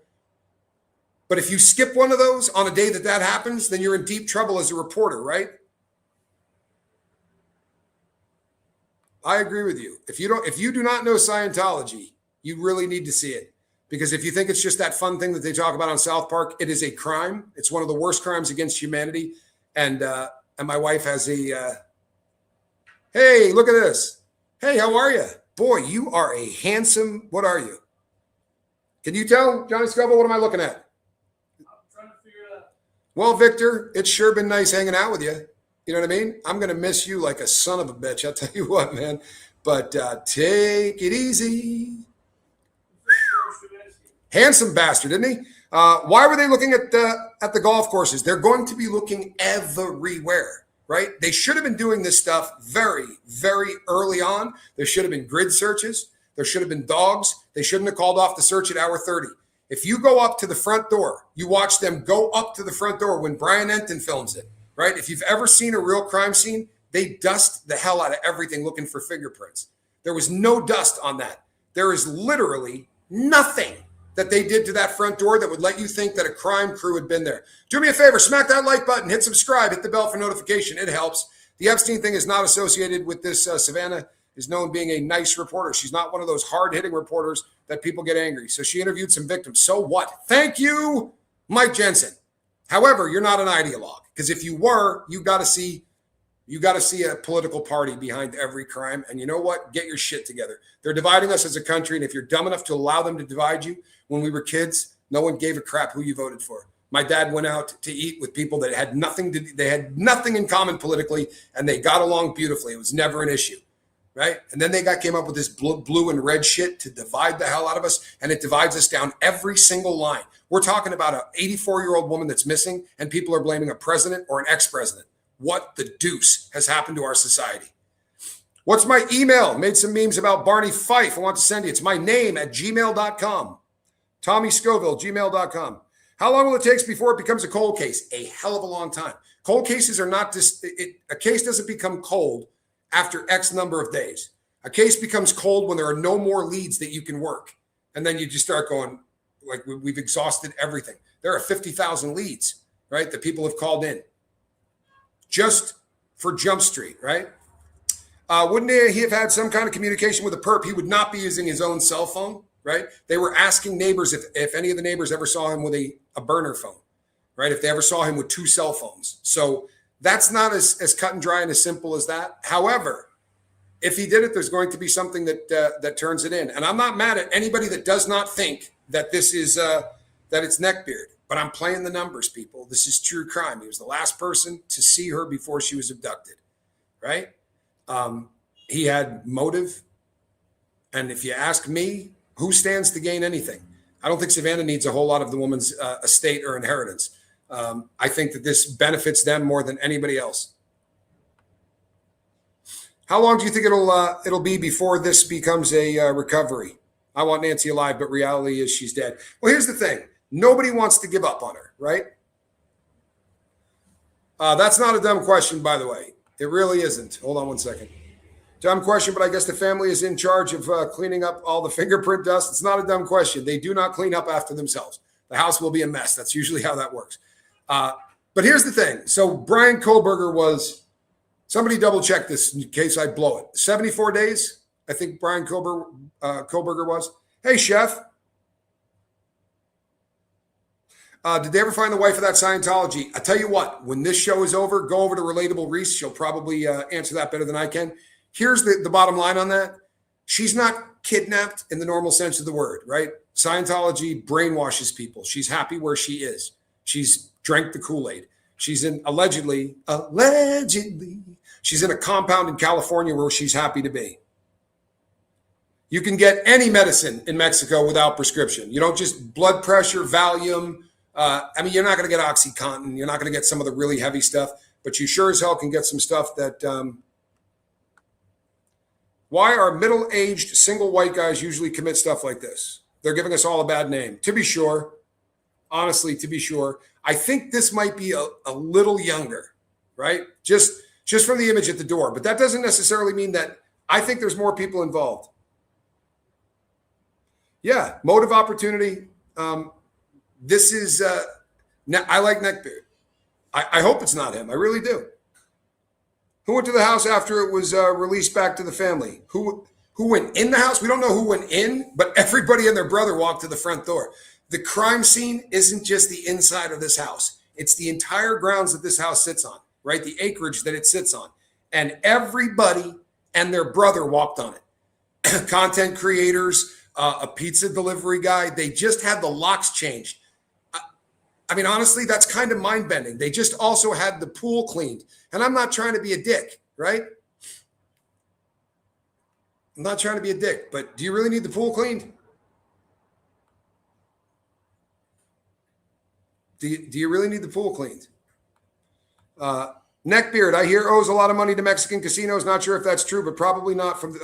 A: But if you skip one of those on a day that happens, then you're in deep trouble as a reporter, right? I agree with you. If you do not know Scientology, you really need to see it. Because if you think it's just that fun thing that they talk about on South Park, it is a crime. It's one of the worst crimes against humanity. And my wife has hey, look at this. Hey, how are you? Boy, you are a handsome, what are you? Can you tell, Johnny Scoville, what am I looking at?
B: I'm trying to figure it out.
A: Well, Victor, it's sure been nice hanging out with you. You know what I mean? I'm going to miss you like a son of a bitch. I'll tell you what, man. But take it easy. Handsome bastard, didn't he? Why were they looking at the golf courses? They're going to be looking everywhere, right? They should have been doing this stuff very, very early on. There should have been grid searches. There should have been dogs. They shouldn't have called off the search at hour 30. If you go up to the front door, you watch them go up to the front door when Brian Enton films it, right? If you've ever seen a real crime scene, they dust the hell out of everything looking for fingerprints. There was no dust on that. There is literally nothing that they did to that front door that would let you think that a crime crew had been there. Do me a favor, smack that like button, hit subscribe, hit the bell for notification. It helps. The Epstein thing is not associated with this. Savannah is known being a nice reporter. She's not one of those hard-hitting reporters that people get angry. So she interviewed some victims. So what? Thank you, Mike Jensen. However, you're not an ideologue, because if you were, you got to see a political party behind every crime. And you know what? Get your shit together. They're dividing us as a country. And if you're dumb enough to allow them to divide you, when we were kids, no one gave a crap who you voted for. My dad went out to eat with people that had nothing in common politically, and they got along beautifully. It was never an issue, right? And then they came up with this blue and red shit to divide the hell out of us, and it divides us down every single line. We're talking about an 84-year-old woman that's missing, and people are blaming a president or an ex-president. What the deuce has happened to our society? What's my email? Made some memes about Barney Fife. I want to send you. It's my name at gmail.com. Tommy Scoville, gmail.com. How long will it take before it becomes a cold case? A hell of a long time. Cold cases are not just, a case doesn't become cold after X number of days. A case becomes cold when there are no more leads that you can work. And then you just start going, like, we've exhausted everything. There are 50,000 leads, right, that people have called in just for Jump Street, right? Wouldn't he have had some kind of communication with a perp? He would not be using his own cell phone, right? They were asking neighbors if any of the neighbors ever saw him with a burner phone, right? If they ever saw him with 2 cell phones. So that's not as cut and dry and as simple as that. However, if he did it, there's going to be something that turns it in. And I'm not mad at anybody that does not think that this is that it's Neckbeard. But I'm playing the numbers, people. This is true crime. He was the last person to see her before she was abducted, right? He had motive. And if you ask me, who stands to gain anything? I don't think Savannah needs a whole lot of the woman's estate or inheritance. I think that this benefits them more than anybody else. How long do you think it'll be before this becomes a recovery? I want Nancy alive, but reality is she's dead. Well, here's the thing. Nobody wants to give up on her, right? That's not a dumb question, by the way. It really isn't. Hold on one second. Dumb question, but I guess the family is in charge of cleaning up all the fingerprint dust. It's not a dumb question. They do not clean up after themselves. The house will be a mess. That's usually how that works. But here's the thing. So Brian Kohlberger was, somebody double check this in case I blow it. 74 days, I think Brian Kohlberger was. Hey, chef. Did they ever find the wife of that Scientology? I tell you what, when this show is over, go over to Relatable Reese. She'll probably answer that better than I can. Here's the bottom line on that. She's not kidnapped in the normal sense of the word, right? Scientology brainwashes people. She's happy where she is. She's drank the Kool-Aid. She's allegedly, she's in a compound in California where she's happy to be. You can get any medicine in Mexico without prescription. You don't just blood pressure, Valium. You're not going to get OxyContin. You're not going to get some of the really heavy stuff, but you sure as hell can get some stuff that. Why are middle-aged single white guys usually commit stuff like this? They're giving us all a bad name. To be sure, honestly, to be sure, I think this might be a little younger, right? Just from the image at the door, but that doesn't necessarily mean that. I think there's more people involved. Yeah, motive, opportunity. This is, I like Neckbeard. I hope it's not him. I really do. Who went to the house after it was released back to the family? Who went in the house? We don't know who went in, but everybody and their brother walked to the front door. The crime scene isn't just the inside of this house. It's the entire grounds that this house sits on, right? The acreage that it sits on. And everybody and their brother walked on it. Content creators, a pizza delivery guy, they just had the locks changed. Honestly, that's kind of mind-bending. They just also had the pool cleaned. And I'm not trying to be a dick, right? I'm not trying to be a dick, but do you really need the pool cleaned? Do you really need the pool cleaned? Neckbeard, I hear owes a lot of money to Mexican casinos. Not sure if that's true, but probably not from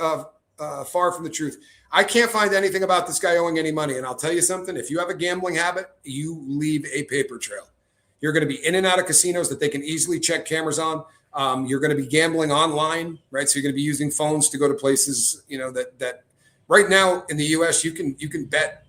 A: far from the truth. I can't find anything about this guy owing any money. And I'll tell you something, if you have a gambling habit, you leave a paper trail. You're going to be in and out of casinos that they can easily check cameras on. You're going to be gambling online, right? So you're going to be using phones to go to places, that right now in the US, you can bet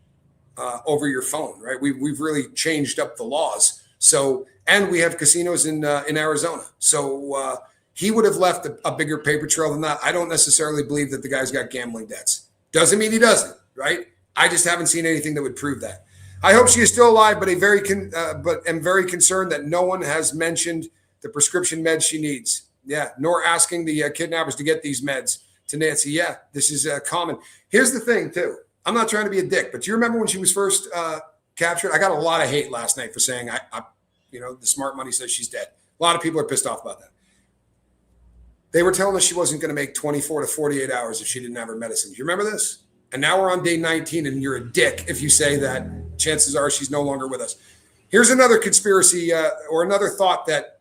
A: over your phone, right? We've really changed up the laws. So, and we have casinos in Arizona. So he would have left a bigger paper trail than that. I don't necessarily believe that the guy's got gambling debts. Doesn't mean he doesn't, right? I just haven't seen anything that would prove that. I hope she is still alive, but am very concerned that no one has mentioned the prescription meds she needs. Yeah, nor asking the kidnappers to get these meds to Nancy. Yeah, this is common. Here's the thing, too. I'm not trying to be a dick, but do you remember when she was first captured? I got a lot of hate last night for saying, the smart money says she's dead. A lot of people are pissed off about that. They were telling us she wasn't going to make 24 to 48 hours if she didn't have her medicine. Do you remember this? And now we're on day 19, and you're a dick if you say that chances are she's no longer with us. Here's another conspiracy or another thought that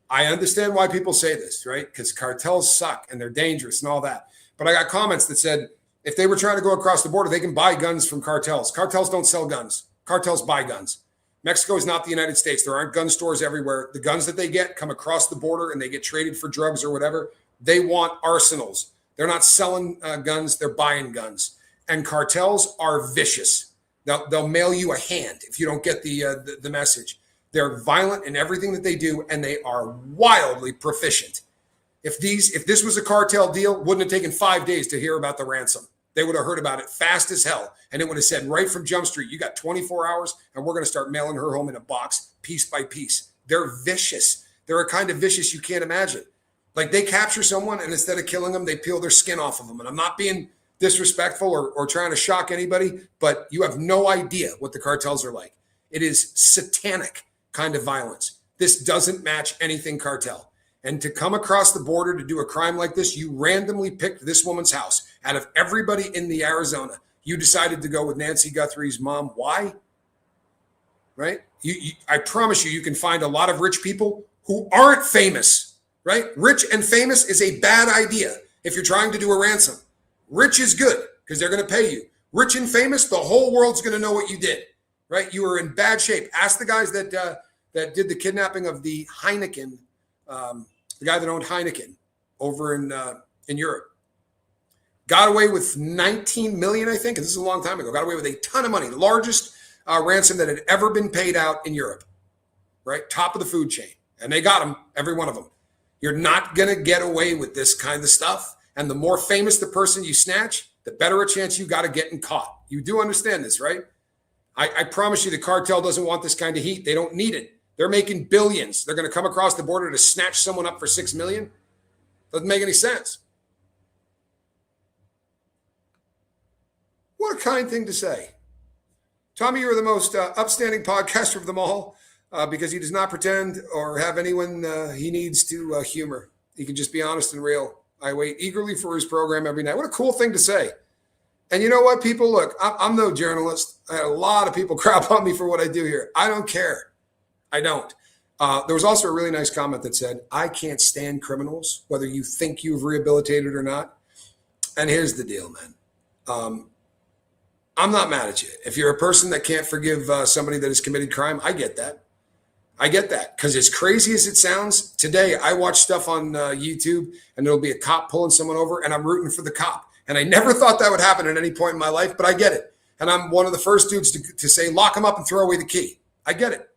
A: I understand why people say this, right? Because cartels suck and they're dangerous and all that. But I got comments that said if they were trying to go across the border, they can buy guns from cartels. Cartels don't sell guns. Cartels buy guns. Mexico is not the United States. There aren't gun stores everywhere. The guns that they get come across the border and they get traded for drugs or whatever. They want arsenals. They're not selling guns. They're buying guns. And cartels are vicious. They'll mail you a hand if you don't get the message. They're violent in everything that they do, and they are wildly proficient. If this was a cartel deal, wouldn't have taken 5 days to hear about the ransom. They would have heard about it fast as hell. And it would have said right from Jump Street, you got 24 hours, and we're going to start mailing her home in a box, piece by piece. They're vicious. They're a kind of vicious you can't imagine. Like they capture someone, and instead of killing them, they peel their skin off of them. And I'm not being disrespectful or trying to shock anybody, but you have no idea what the cartels are like. It is satanic kind of violence. This doesn't match anything cartel. And to come across the border to do a crime like this, you randomly picked this woman's house. Out of everybody in the Arizona, you decided to go with Nancy Guthrie's mom. Why? Right? I promise you can find a lot of rich people who aren't famous, right? Rich and famous is a bad idea if you're trying to do a ransom. Rich is good because they're going to pay you. Rich and famous, the whole world's going to know what you did, right? You were in bad shape. Ask the guys that did the kidnapping of the Heineken, the guy that owned Heineken over in Europe. Got away with 19 million, I think. And this is a long time ago. Got away with a ton of money. The largest ransom that had ever been paid out in Europe, right? Top of the food chain. And they got them, every one of them. You're not going to get away with this kind of stuff. And the more famous the person you snatch, the better a chance you got of getting caught. You do understand this, right? I promise you the cartel doesn't want this kind of heat. They don't need it. They're making billions. They're going to come across the border to snatch someone up for 6 million. Doesn't make any sense. What a kind thing to say. Tommy, you're the most upstanding podcaster of them all because he does not pretend or have anyone he needs to humor. He can just be honest and real. I wait eagerly for his program every night. What a cool thing to say. And you know what, people? Look, I'm no journalist. I had a lot of people crap on me for what I do here. I don't care. I don't. There was also a really nice comment that said, I can't stand criminals, whether you think you've rehabilitated or not. And here's the deal, man. I'm not mad at you. If you're a person that can't forgive somebody that has committed crime, I get that. I get that. Because as crazy as it sounds, today I watch stuff on YouTube and there'll be a cop pulling someone over and I'm rooting for the cop. And I never thought that would happen at any point in my life, but I get it. And I'm one of the first dudes to say, lock him up and throw away the key. I get it.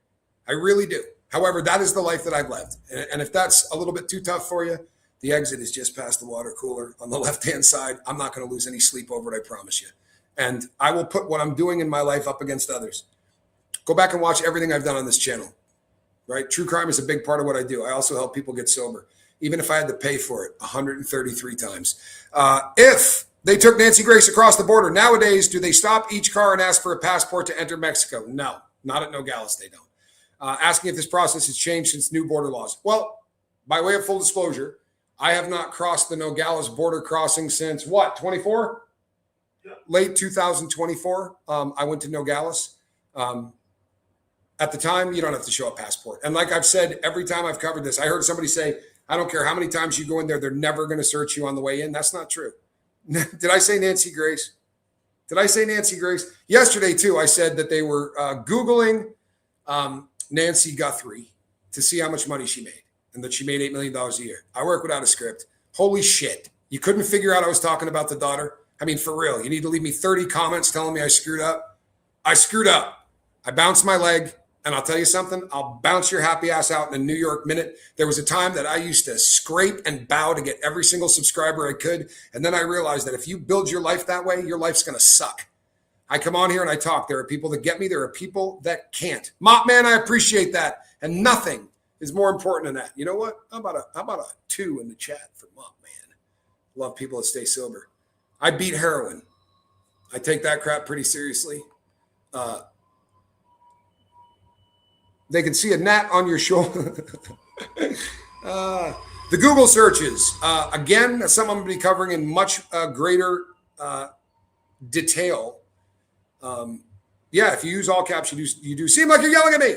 A: I really do. However, that is the life that I've lived. And if that's a little bit too tough for you, the exit is just past the water cooler on the left-hand side. I'm not going to lose any sleep over it, I promise you. And I will put what I'm doing in my life up against others. Go back and watch everything I've done on this channel, right? True crime is a big part of what I do. I also help people get sober, even if I had to pay for it 133 times. If they took Nancy Grace across the border, nowadays, do they stop each car and ask for a passport to enter Mexico? No, not at Nogales, they don't. Asking if this process has changed since new border laws. Well, by way of full disclosure, I have not crossed the Nogales border crossing since what, 24? Yeah. Late 2024. I went to Nogales. At the time, you don't have to show a passport. And like I've said, every time I've covered this, I heard somebody say, I don't care how many times you go in there, they're never going to search you on the way in. That's not true. Did I say Nancy Grace? Did I say Nancy Grace? Yesterday, too, I said that they were Googling Nancy Guthrie to see how much money she made and that she made $8 million a year. I work without a script. Holy shit. You couldn't figure out I was talking about the daughter? I mean, for real, you need to leave me 30 comments telling me I screwed up. I screwed up. I bounced my leg. And I'll tell you something, I'll bounce your happy ass out in a New York minute. There was a time that I used to scrape and bow to get every single subscriber I could. And then I realized that if you build your life that way, your life's going to suck. I come on here and I talk. There are people that get me. There are people that can't. Mop man, I appreciate that. And nothing is more important than that. You know what? How about a 2 in the chat for Mop man? Love people that stay sober. I beat heroin. I take that crap pretty seriously. They can see a gnat on your shoulder. The Google searches. Again, that's something I'm going to be covering in much greater detail. If you use all caps, you do seem like you're yelling at me.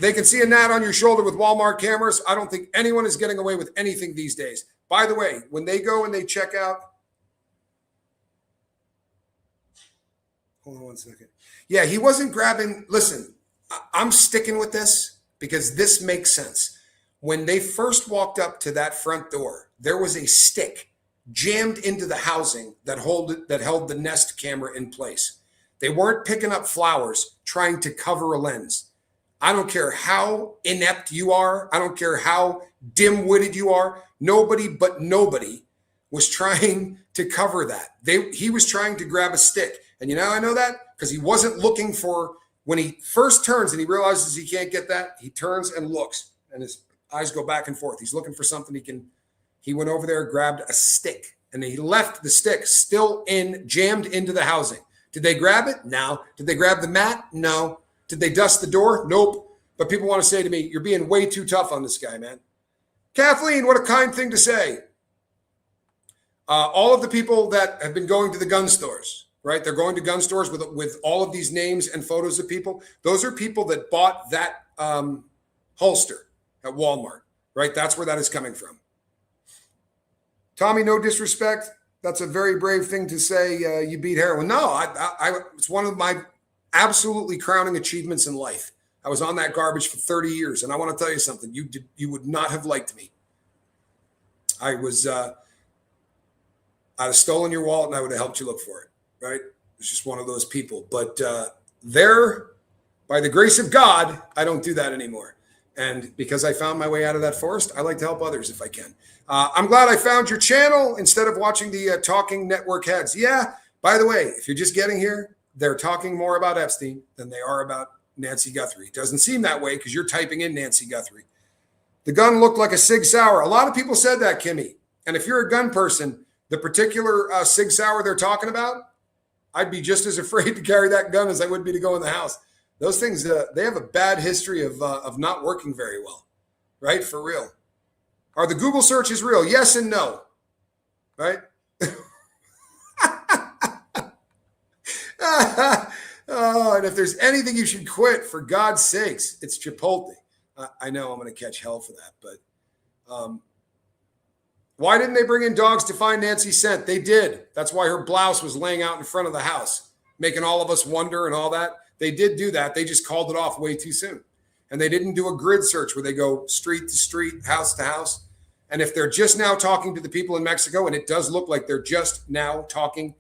A: They can see a gnat on your shoulder with Walmart cameras. I don't think anyone is getting away with anything these days. By the way, when they go and they check out, hold on one second. Yeah, he wasn't grabbing, listen, I'm sticking with this because this makes sense. When they first walked up to that front door, there was a stick jammed into the housing that held the Nest camera in place. They weren't picking up flowers trying to cover a lens. I don't care how inept you are. I don't care how dim-witted you are. Nobody was trying to cover that. He was trying to grab a stick. And you know how I know that? Because he wasn't looking for, when he first turns and he realizes he can't get that, he turns and looks and his eyes go back and forth. He's looking for something he went over there, grabbed a stick, and he left the stick still jammed into the housing. Did they grab it? No. Did they grab the mat? No. Did they dust the door? Nope. But people want to say to me, you're being way too tough on this guy, man. Kathleen, what a kind thing to say. All of the people that have been going to the gun stores, right? They're going to gun stores with all of these names and photos of people. Those are people that bought that holster at Walmart, right? That's where that is coming from. Tommy, no disrespect. That's a very brave thing to say. You beat heroin. No, it's one of my absolutely crowning achievements in life. I was on that garbage for 30 years. And I want to tell you something. You would not have liked me. I'd have stolen your wallet and I would have helped you look for it, right? It's just one of those people. But by the grace of God, I don't do that anymore. And because I found my way out of that forest, I like to help others if I can. I'm glad I found your channel instead of watching the Talking Network heads. Yeah, by the way, if you're just getting here, they're talking more about Epstein than they are about Nancy Guthrie. It doesn't seem that way because you're typing in Nancy Guthrie. The gun looked like a Sig Sauer. A lot of people said that, Kimmy. And if you're a gun person, the particular Sig Sauer they're talking about, I'd be just as afraid to carry that gun as I would be to go in the house. Those things, they have a bad history of not working very well, right? For real. Are the Google searches real? Yes and no, right? Oh, and if there's anything you should quit, for God's sakes, it's Chipotle. I know I'm going to catch hell for that, but why didn't they bring in dogs to find Nancy's scent? They did. That's why her blouse was laying out in front of the house, making all of us wonder and all that. They did do that. They just called it off way too soon. And they didn't do a grid search where they go street to street, house to house. And if they're just now talking to the people in Mexico, and it does look like they're just now talking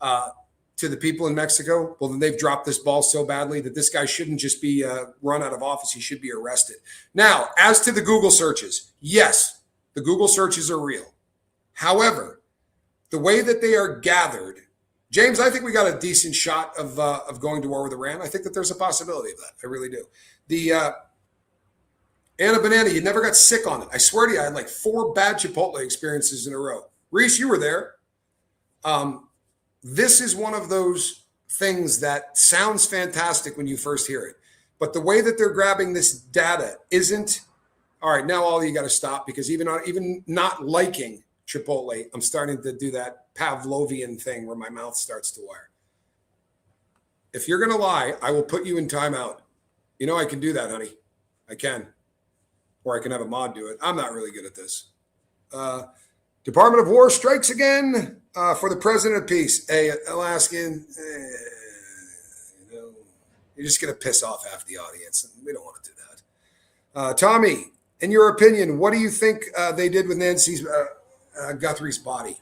A: to the people in Mexico, well, then they've dropped this ball so badly that this guy shouldn't just be run out of office. He should be arrested. Now, as to the Google searches, yes, the Google searches are real. However, the way that they are gathered, James, I think we got a decent shot of going to war with Iran. I think that there's a possibility of that. I really do. The Anna Banana, you never got sick on it. I swear to you, I had like 4 bad Chipotle experiences in a row. Reese, you were there. This is one of those things that sounds fantastic when you first hear it. But the way that they're grabbing this data isn't, all right, now all you got to stop, because even not liking Chipotle, I'm starting to do that Pavlovian thing where my mouth starts to wire. If you're going to lie, I will put you in timeout. You know I can do that, honey. I can. Or I can have a mod do it. I'm not really good at this. Department of War strikes again for the President of Peace. Hey, Alaskan, you're just going to piss off half the audience. We don't want to do that. Tommy, in your opinion, what do you think they did with Nancy's Guthrie's body?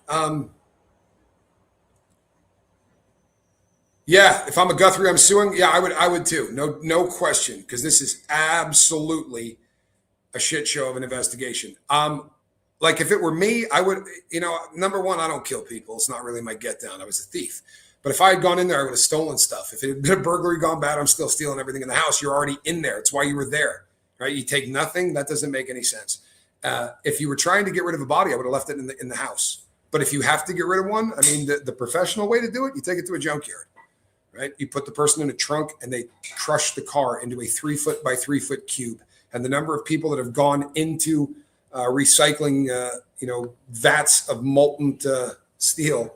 A: Yeah, if I'm a Guthrie, I'm suing. Yeah, I would too. No question, because this is absolutely a shit show of an investigation. Like if it were me, I would, number one, I don't kill people. It's not really my get down. I was a thief. But if I had gone in there, I would have stolen stuff. If it had been a burglary gone bad, I'm still stealing everything in the house. You're already in there. It's why you were there, right? You take nothing. That doesn't make any sense. If you were trying to get rid of a body, I would have left it in the house. But if you have to get rid of one, I mean, the professional way to do it, you take it to a junkyard, right? You put the person in a trunk and they crush the car into a 3-foot by 3-foot cube. And the number of people that have gone into recycling, vats of molten steel.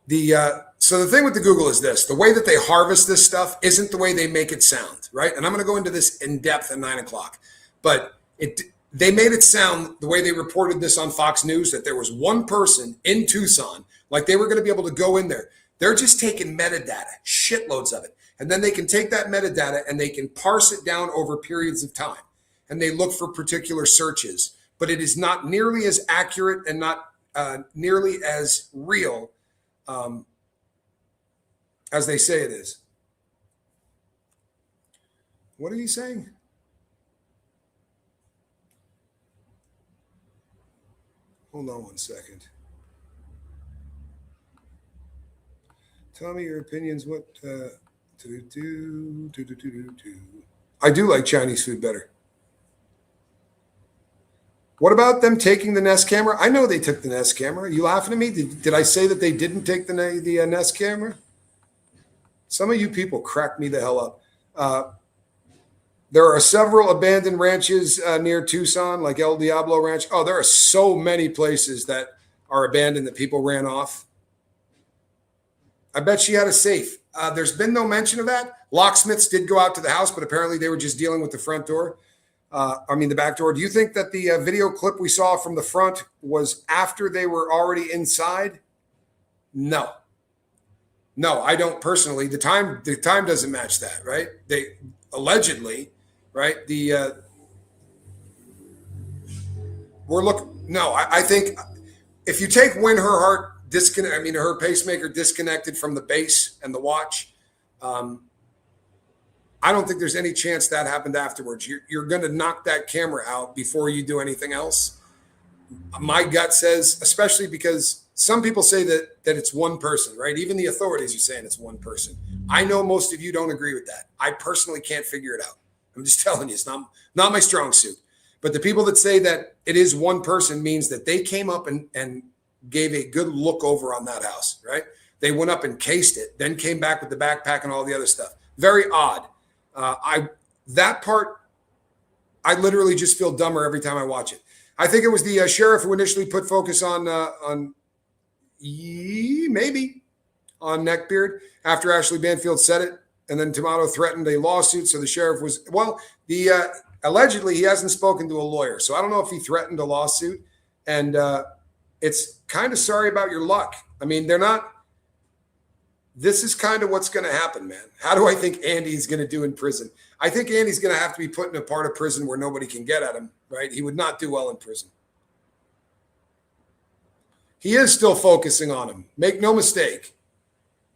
A: So the thing with the Google is this: the way that they harvest this stuff isn't the way they make it sound, right? And I'm going to go into this in depth at 9 o'clock, but they made it sound the way they reported this on Fox News, that there was one person in Tucson, like they were going to be able to go in there. They're just taking metadata, shitloads of it. And then they can take that metadata and they can parse it down over periods of time. And they look for particular searches, but it is not nearly as accurate and not nearly as real as they say it is. What are you saying? Hold on 1 second. Tell me your opinions. What? I do like Chinese food better. What about them taking the Nest camera? I know they took the Nest camera. Are you laughing at me? Did I say that they didn't take the Nest camera? Some of you people crack me the hell up. There are several abandoned ranches near Tucson, like El Diablo Ranch. Oh, there are so many places that are abandoned that people ran off. I bet she had a safe. There's been no mention of that. Locksmiths did go out to the house, but apparently they were just dealing with the front door. The back door. Do you think that the video clip we saw from the front was after they were already inside? No, I don't personally. The time doesn't match that, right? They allegedly, right? I think if you take when her heart her pacemaker disconnected from the base and the watch, I don't think there's any chance that happened afterwards. You're going to knock that camera out before you do anything else. My gut says, especially because some people say that it's one person, right? Even the authorities are saying it's one person. I know most of you don't agree with that. I personally can't figure it out. I'm just telling you, it's not my strong suit. But the people that say that it is one person means that they came up and gave a good look over on that house, right? They went up and cased it, then came back with the backpack and all the other stuff. Very odd. That part, I literally just feel dumber every time I watch it. I think it was the sheriff who initially put focus on Neckbeard after Ashley Banfield said it, and then Tomato threatened a lawsuit. So the sheriff was allegedly he hasn't spoken to a lawyer, so I don't know if he threatened a lawsuit. And it's kind of sorry about your luck. I mean, they're not. This is kind of what's going to happen, man. How do I think Andy's going to do in prison? I think Andy's going to have to be put in a part of prison where nobody can get at him, right? He would not do well in prison. He is still focusing on him. Make no mistake.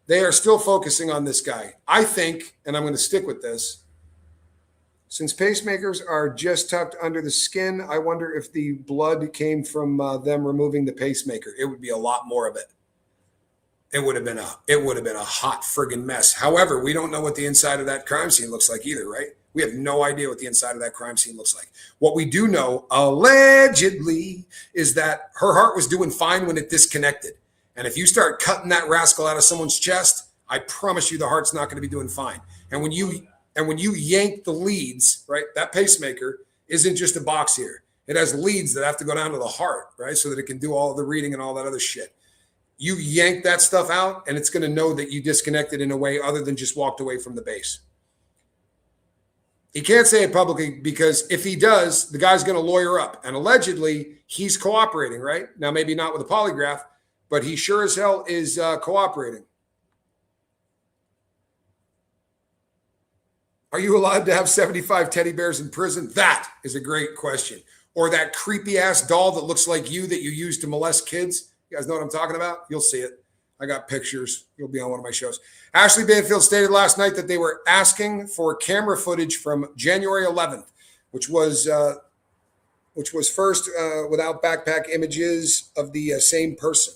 A: They are still focusing on this guy. I think, and I'm going to stick with this, since pacemakers are just tucked under the skin, I wonder if the blood came from them removing the pacemaker. It would be a lot more of it. It would have been a hot friggin' mess. However, we don't know what the inside of that crime scene looks like either, right? We have no idea what the inside of that crime scene looks like. What we do know, allegedly, is that her heart was doing fine when it disconnected. And if you start cutting that rascal out of someone's chest, I promise you the heart's not going to be doing fine. And when you yank the leads, right, that pacemaker isn't just a box here. It has leads that have to go down to the heart, right, so that it can do all the reading and all that other shit. You yank that stuff out, and it's going to know that you disconnected in a way other than just walked away from the base. He can't say it publicly because if he does, the guy's going to lawyer up. And allegedly, he's cooperating, right? Now, maybe not with a polygraph, but he sure as hell is cooperating. Are you allowed to have 75 teddy bears in prison? That is a great question. Or that creepy ass doll that looks like you that you use to molest kids. You guys know what I'm talking about? You'll see it. I got pictures. You'll be on one of my shows. Ashley Banfield stated last night that they were asking for camera footage from January 11th, which was first without backpack images of the same person.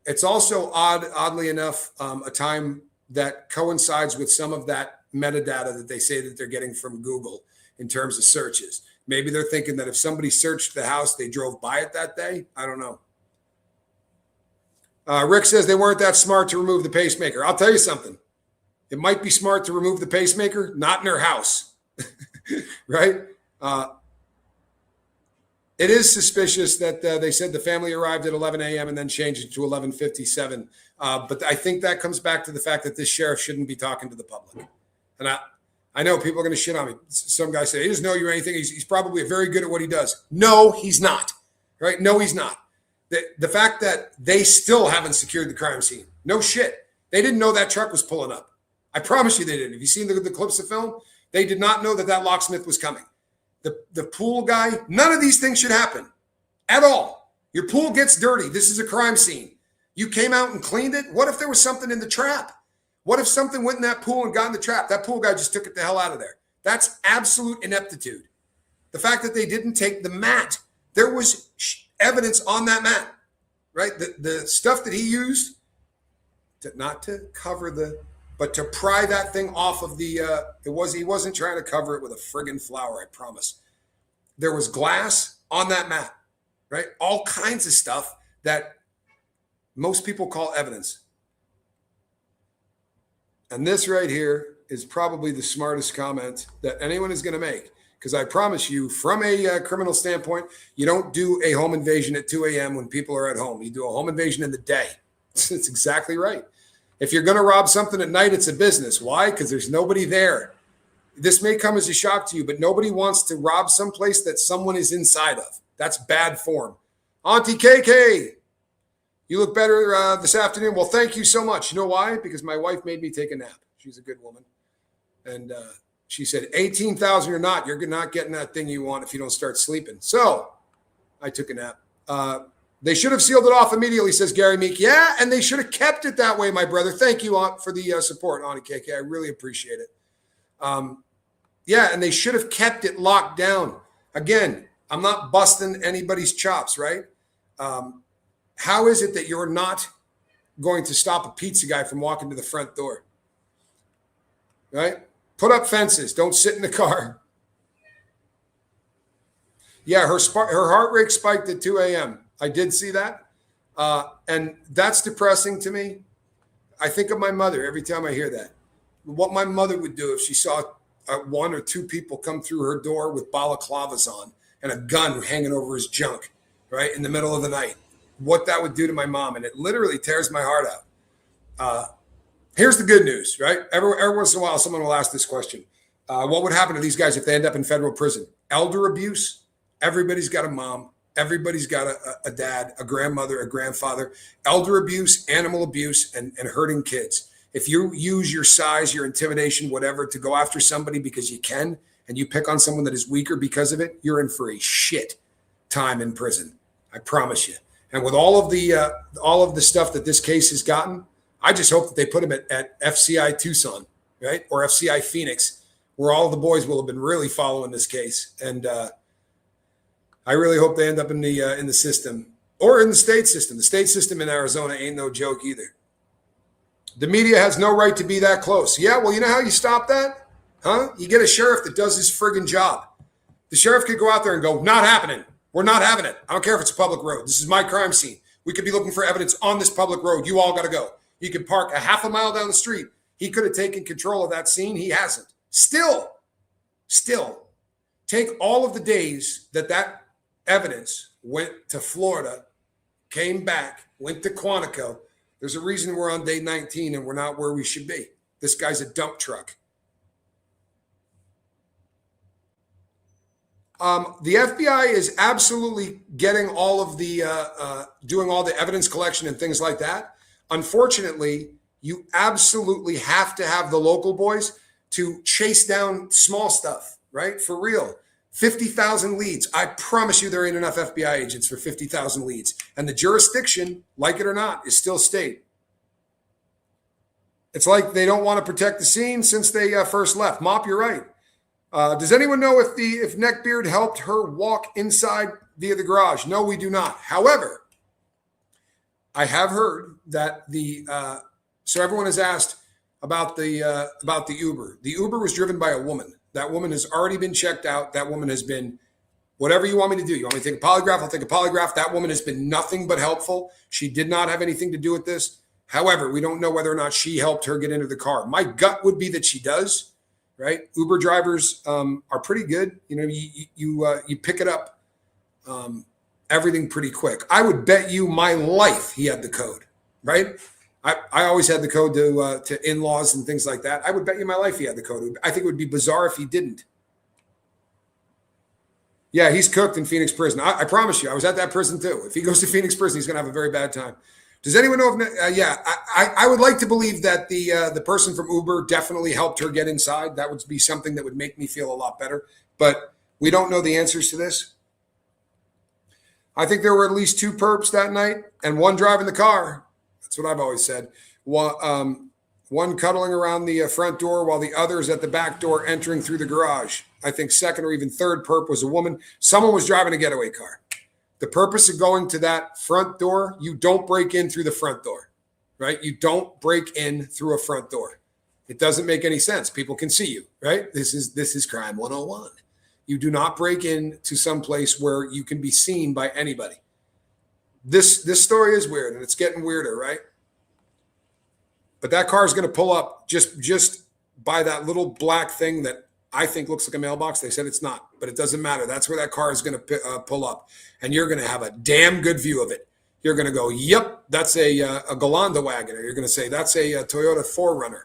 A: It's also oddly enough, a time that coincides with some of that metadata that they say that they're getting from Google in terms of searches. Maybe they're thinking that if somebody searched the house, they drove by it that day. I don't know. Rick says they weren't that smart to remove the pacemaker. I'll tell you something. It might be smart to remove the pacemaker, not in their house, right? It is suspicious that they said the family arrived at 11 a.m. and then changed it to 11:57. But I think that comes back to the fact that this sheriff shouldn't be talking to the public. And I know people are going to shit on me. Some guy said, he doesn't know you or anything. He's probably very good at what he does. No, he's not. Right? No, he's not. The fact that they still haven't secured the crime scene. No shit. They didn't know that truck was pulling up. I promise you they didn't. Have you seen the clips of film? They did not know that locksmith was coming. The pool guy, none of these things should happen at all. Your pool gets dirty. This is a crime scene. You came out and cleaned it. What if there was something in the trap? What if something went in that pool and got in the trap? That pool guy just took it the hell out of there. That's absolute ineptitude. The fact that they didn't take the mat. There was evidence on that mat, right? The stuff that he used, not to cover but to pry that thing off of he wasn't trying to cover it with a friggin' flower, I promise. There was glass on that mat, right? All kinds of stuff that most people call evidence. And this right here is probably the smartest comment that anyone is going to make. Because I promise you, from a criminal standpoint, you don't do a home invasion at 2 a.m. when people are at home. You do a home invasion in the day. That's exactly right. If you're going to rob something at night, it's a business. Why? Because there's nobody there. This may come as a shock to you, but nobody wants to rob someplace that someone is inside of. That's bad form. Auntie KK, you look better this afternoon. Well, thank you so much. You know why? Because my wife made me take a nap. She's a good woman. And she said, 18,000 or not, you're not getting that thing you want if you don't start sleeping. So I took a nap. They should have sealed it off immediately, says Gary Meek. Yeah, and they should have kept it that way, my brother. Thank you, Aunt, for the support, Auntie KK. I really appreciate it. Yeah, and they should have kept it locked down. Again, I'm not busting anybody's chops, right? How is it that you're not going to stop a pizza guy from walking to the front door? Right? Put up fences. Don't sit in the car. Yeah, her heart rate spiked at 2 a.m. I did see that. And that's depressing to me. I think of my mother every time I hear that. What my mother would do if she saw one or two people come through her door with balaclavas on and a gun hanging over his junk, right, in the middle of the night. What that would do to my mom. And it literally tears my heart out. Here's the good news, right? Every once in a while, someone will ask this question. What would happen to these guys if they end up in federal prison? Elder abuse. Everybody's got a mom. Everybody's got a dad, a grandmother, a grandfather. Elder abuse, animal abuse, and hurting kids. If you use your size, your intimidation, whatever, to go after somebody because you can, and you pick on someone that is weaker because of it, you're in for a shit time in prison. I promise you. And with all of the stuff that this case has gotten, I just hope that they put him at FCI Tucson, right, or FCI Phoenix, where all the boys will have been really following this case. And I really hope they end up in the system or in the state system. The state system in Arizona ain't no joke either. The media has no right to be that close. Yeah, well, you know how you stop that? Huh? You get a sheriff that does his friggin' job. The sheriff could go out there and go, not happening. We're not having it. I don't care if it's a public road. This is my crime scene. We could be looking for evidence on this public road. You all got to go. You could park a half a mile down the street. He could have taken control of that scene. He hasn't. Still, take all of the days that evidence went to Florida, came back, went to Quantico. There's a reason we're on day 19 and we're not where we should be. This guy's a dump truck. The FBI is absolutely getting all of the, doing all the evidence collection and things like that. Unfortunately, you absolutely have to have the local boys to chase down small stuff, right? For real. 50,000 leads. I promise you there ain't enough FBI agents for 50,000 leads. And the jurisdiction, like it or not, is still state. It's like they don't want to protect the scene since they first left. Mop, you're right. Does anyone know if Neckbeard helped her walk inside via the garage? No, we do not. However, I have heard that so everyone has asked about the Uber. The Uber was driven by a woman. That woman has already been checked out. That woman has been whatever you want me to do. You want me to take a polygraph? I'll take a polygraph. That woman has been nothing but helpful. She did not have anything to do with this. However, we don't know whether or not she helped her get into the car. My gut would be that she does, right? Uber drivers are pretty good. You know, you pick it up, everything pretty quick. I would bet you my life he had the code, right? I always had the code to in-laws and things like that. I would bet you my life he had the code. I think it would be bizarre if he didn't. Yeah, he's cooked in Phoenix prison. I promise you, I was at that prison too. If he goes to Phoenix prison, he's going to have a very bad time. Does anyone know if, I would like to believe that the person from Uber definitely helped her get inside. That would be something that would make me feel a lot better. But we don't know the answers to this. I think there were at least 2 perps that night and one driving the car. That's what I've always said. One cuddling around the front door while the other is at the back door entering through the garage. I think second or even third perp was a woman. Someone was driving a getaway car. The purpose of going to that front door, you don't break in through the front door, right? You don't break in through a front door. It doesn't make any sense. People can see you, right? This is crime 101. You do not break into some place where you can be seen by anybody. This story is weird, and it's getting weirder, right? But that car is going to pull up just by that little black thing that I think looks like a mailbox. They said it's not, but it doesn't matter. That's where that car is going to pull up, and you're going to have a damn good view of it. You're going to go, yep, that's a Galanda wagon, or you're going to say that's a Toyota 4Runner.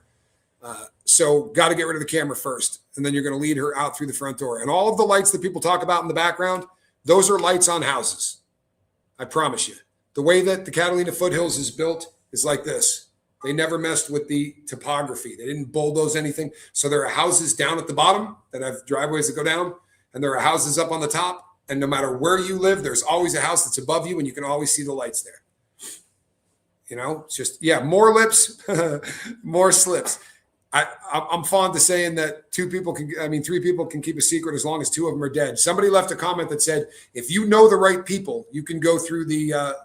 A: So got to get rid of the camera first, and then you're going to lead her out through the front door. And all of the lights that people talk about in the background, those are lights on houses. I promise you. The way that the Catalina Foothills is built is like this. They never messed with the topography. They didn't bulldoze anything. So there are houses down at the bottom that have driveways that go down, and there are houses up on the top. And no matter where you live, there's always a house that's above you, and you can always see the lights there. You know, it's just, yeah, more lips, more slips. I'm fond of saying that 3 people can keep a secret as long as 2 of them are dead. Somebody left a comment that said, if you know the right people, you can go through the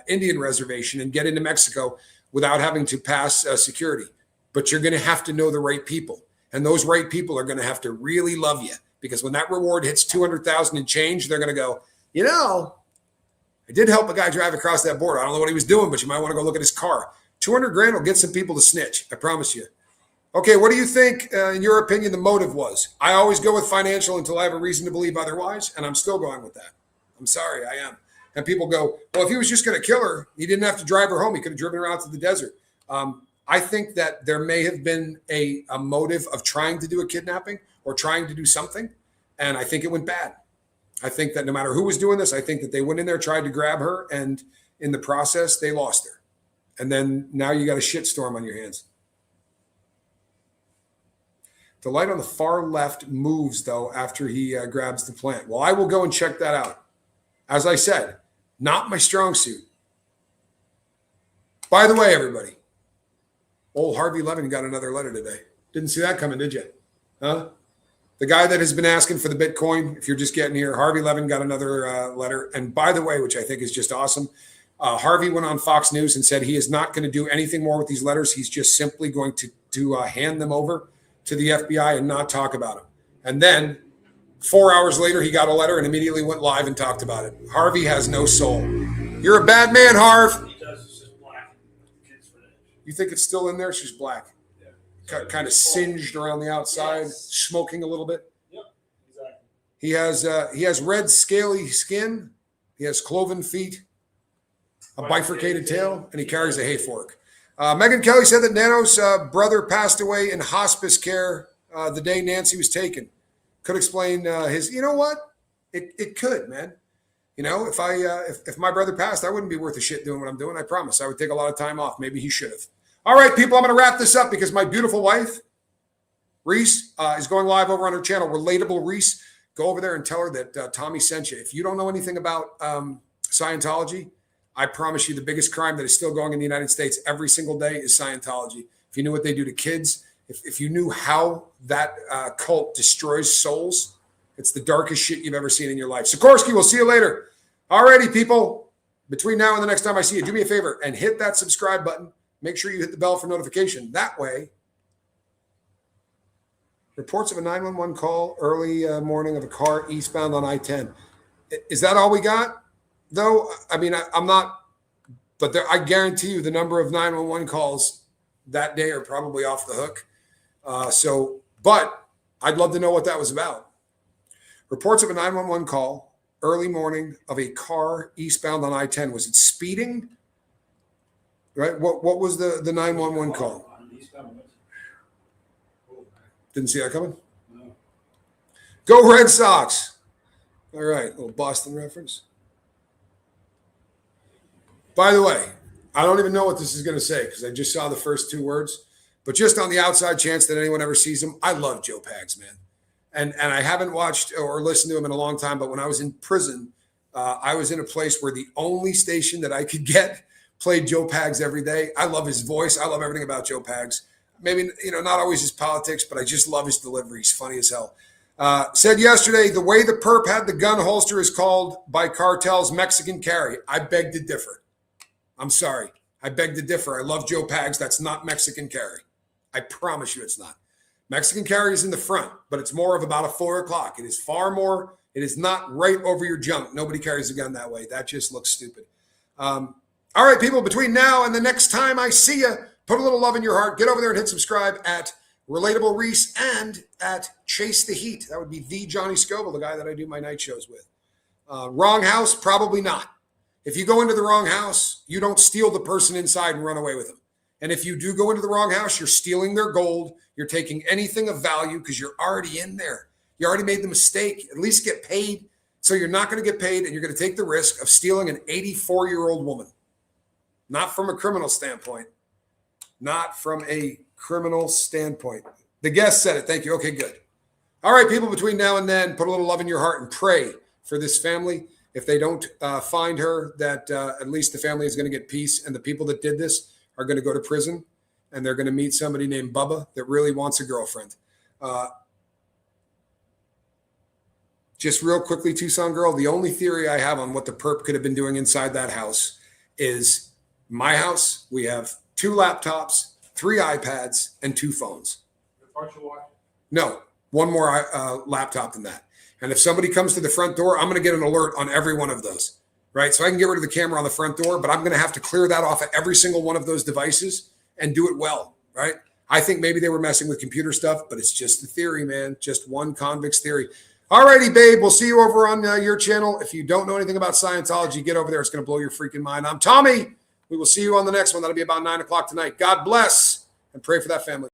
A: Indian reservation and get into Mexico without having to pass security. But you're going to have to know the right people. And those right people are going to have to really love you, because when that reward hits 200,000 and change, they're going to go, you know, I did help a guy drive across that border. I don't know what he was doing, but you might want to go look at his car. 200 grand will get some people to snitch. I promise you. Okay, what do you think, in your opinion, the motive was? I always go with financial until I have a reason to believe otherwise, and I'm still going with that. I'm sorry, I am. And people go, well, if he was just going to kill her, he didn't have to drive her home. He could have driven her out to the desert. I think that there may have been a motive of trying to do a kidnapping or trying to do something, and I think it went bad. I think that no matter who was doing this, I think that they went in there, tried to grab her, and in the process, they lost her. And then now you got a shitstorm on your hands. The light on the far left moves, though, after he grabs the plant. Well, I will go and check that out. As I said, not my strong suit. By the way, everybody, old Harvey Levin got another letter today. Didn't see that coming, did you? Huh? The guy that has been asking for the Bitcoin, if you're just getting here, Harvey Levin got another letter. And by the way, which I think is just awesome, Harvey went on Fox News and said he is not going to do anything more with these letters. He's just simply going to hand them over to the FBI and not talk about them. And then 4 hours later, he got a letter and immediately went live and talked about it. Harvey has no soul. You're a bad man, Harv.
B: He does. It's just black.
A: You think it's still in there? She's black. Yeah. Kind of singed around the outside, yes. Smoking a little bit.
B: Yep, exactly.
A: He has red scaly skin. He has cloven feet, a bifurcated tail, and he carries a hay fork. Megan Kelly said that Nano's brother passed away in hospice care the day Nancy was taken. Could explain his, you know what? It could, man. You know, if my brother passed, I wouldn't be worth a shit doing what I'm doing. I promise. I would take a lot of time off. Maybe he should have. All right, people, I'm going to wrap this up because my beautiful wife, Reese, is going live over on her channel, Relatable Reese. Go over there and tell her that Tommy sent you. If you don't know anything about Scientology, I promise you the biggest crime that is still going in the United States every single day is Scientology. If you knew what they do to kids, if you knew how that cult destroys souls, it's the darkest shit you've ever seen in your life. Sikorsky, we'll see you later. Alrighty, people. Between now and the next time I see you, do me a favor and hit that subscribe button. Make sure you hit the bell for notification. That way, reports of a 911 call early morning of a car eastbound on I-10. Is that all we got? Though, I mean, I'm not, but I guarantee you the number of 911 calls that day are probably off the hook. But I'd love to know what that was about. Reports of a 911 call early morning of a car eastbound on I-10. Was it speeding? Right? What was the 911 call? Didn't see that coming? No. Go Red Sox. All right, little Boston reference. By the way, I don't even know what this is going to say because I just saw the first two words. But just on the outside chance that anyone ever sees him, I love Joe Pags, man. And I haven't watched or listened to him in a long time, but when I was in prison, I was in a place where the only station that I could get played Joe Pags every day. I love his voice. I love everything about Joe Pags. Maybe, not always his politics, but I just love his delivery. He's funny as hell. Said yesterday, the way the perp had the gun holster is called by cartels Mexican carry. I beg to differ. I'm sorry. I beg to differ. I love Joe Pags. That's not Mexican carry. I promise you it's not. Mexican carry is in the front, but it's more of about a 4 o'clock. It is far more. It is not right over your junk. Nobody carries a gun that way. That just looks stupid. All right, people, between now and the next time I see you, put a little love in your heart. Get over there and hit subscribe at Relatable Reese and at Chase the Heat. That would be the Johnny Scoville, the guy that I do my night shows with. Wrong house? Probably not. If you go into the wrong house, you don't steal the person inside and run away with them. And if you do go into the wrong house, you're stealing their gold. You're taking anything of value because you're already in there. You already made the mistake. At least get paid. So you're not going to get paid, and you're going to take the risk of stealing an 84-year-old woman. Not from a criminal standpoint. Not from a criminal standpoint. The guest said it. Thank you. Okay, good. All right, people, between now and then, put a little love in your heart and pray for this family. If they don't find her, that at least the family is going to get peace. And the people that did this are going to go to prison, and they're going to meet somebody named Bubba that really wants a girlfriend. Just real quickly, Tucson girl, the only theory I have on what the perp could have been doing inside that house is my house. We have 2 laptops, 3 iPads, and 2 phones. No, 1 more laptop than that. And if somebody comes to the front door, I'm going to get an alert on every one of those, right? So I can get rid of the camera on the front door, but I'm going to have to clear that off of every single one of those devices and do it well, right? I think maybe they were messing with computer stuff, but it's just a theory, man. Just one convict's theory. All righty, babe. We'll see you over on your channel. If you don't know anything about Scientology, get over there. It's going to blow your freaking mind. I'm Tommy. We will see you on the next one. That'll be about 9 o'clock tonight. God bless and pray for that family.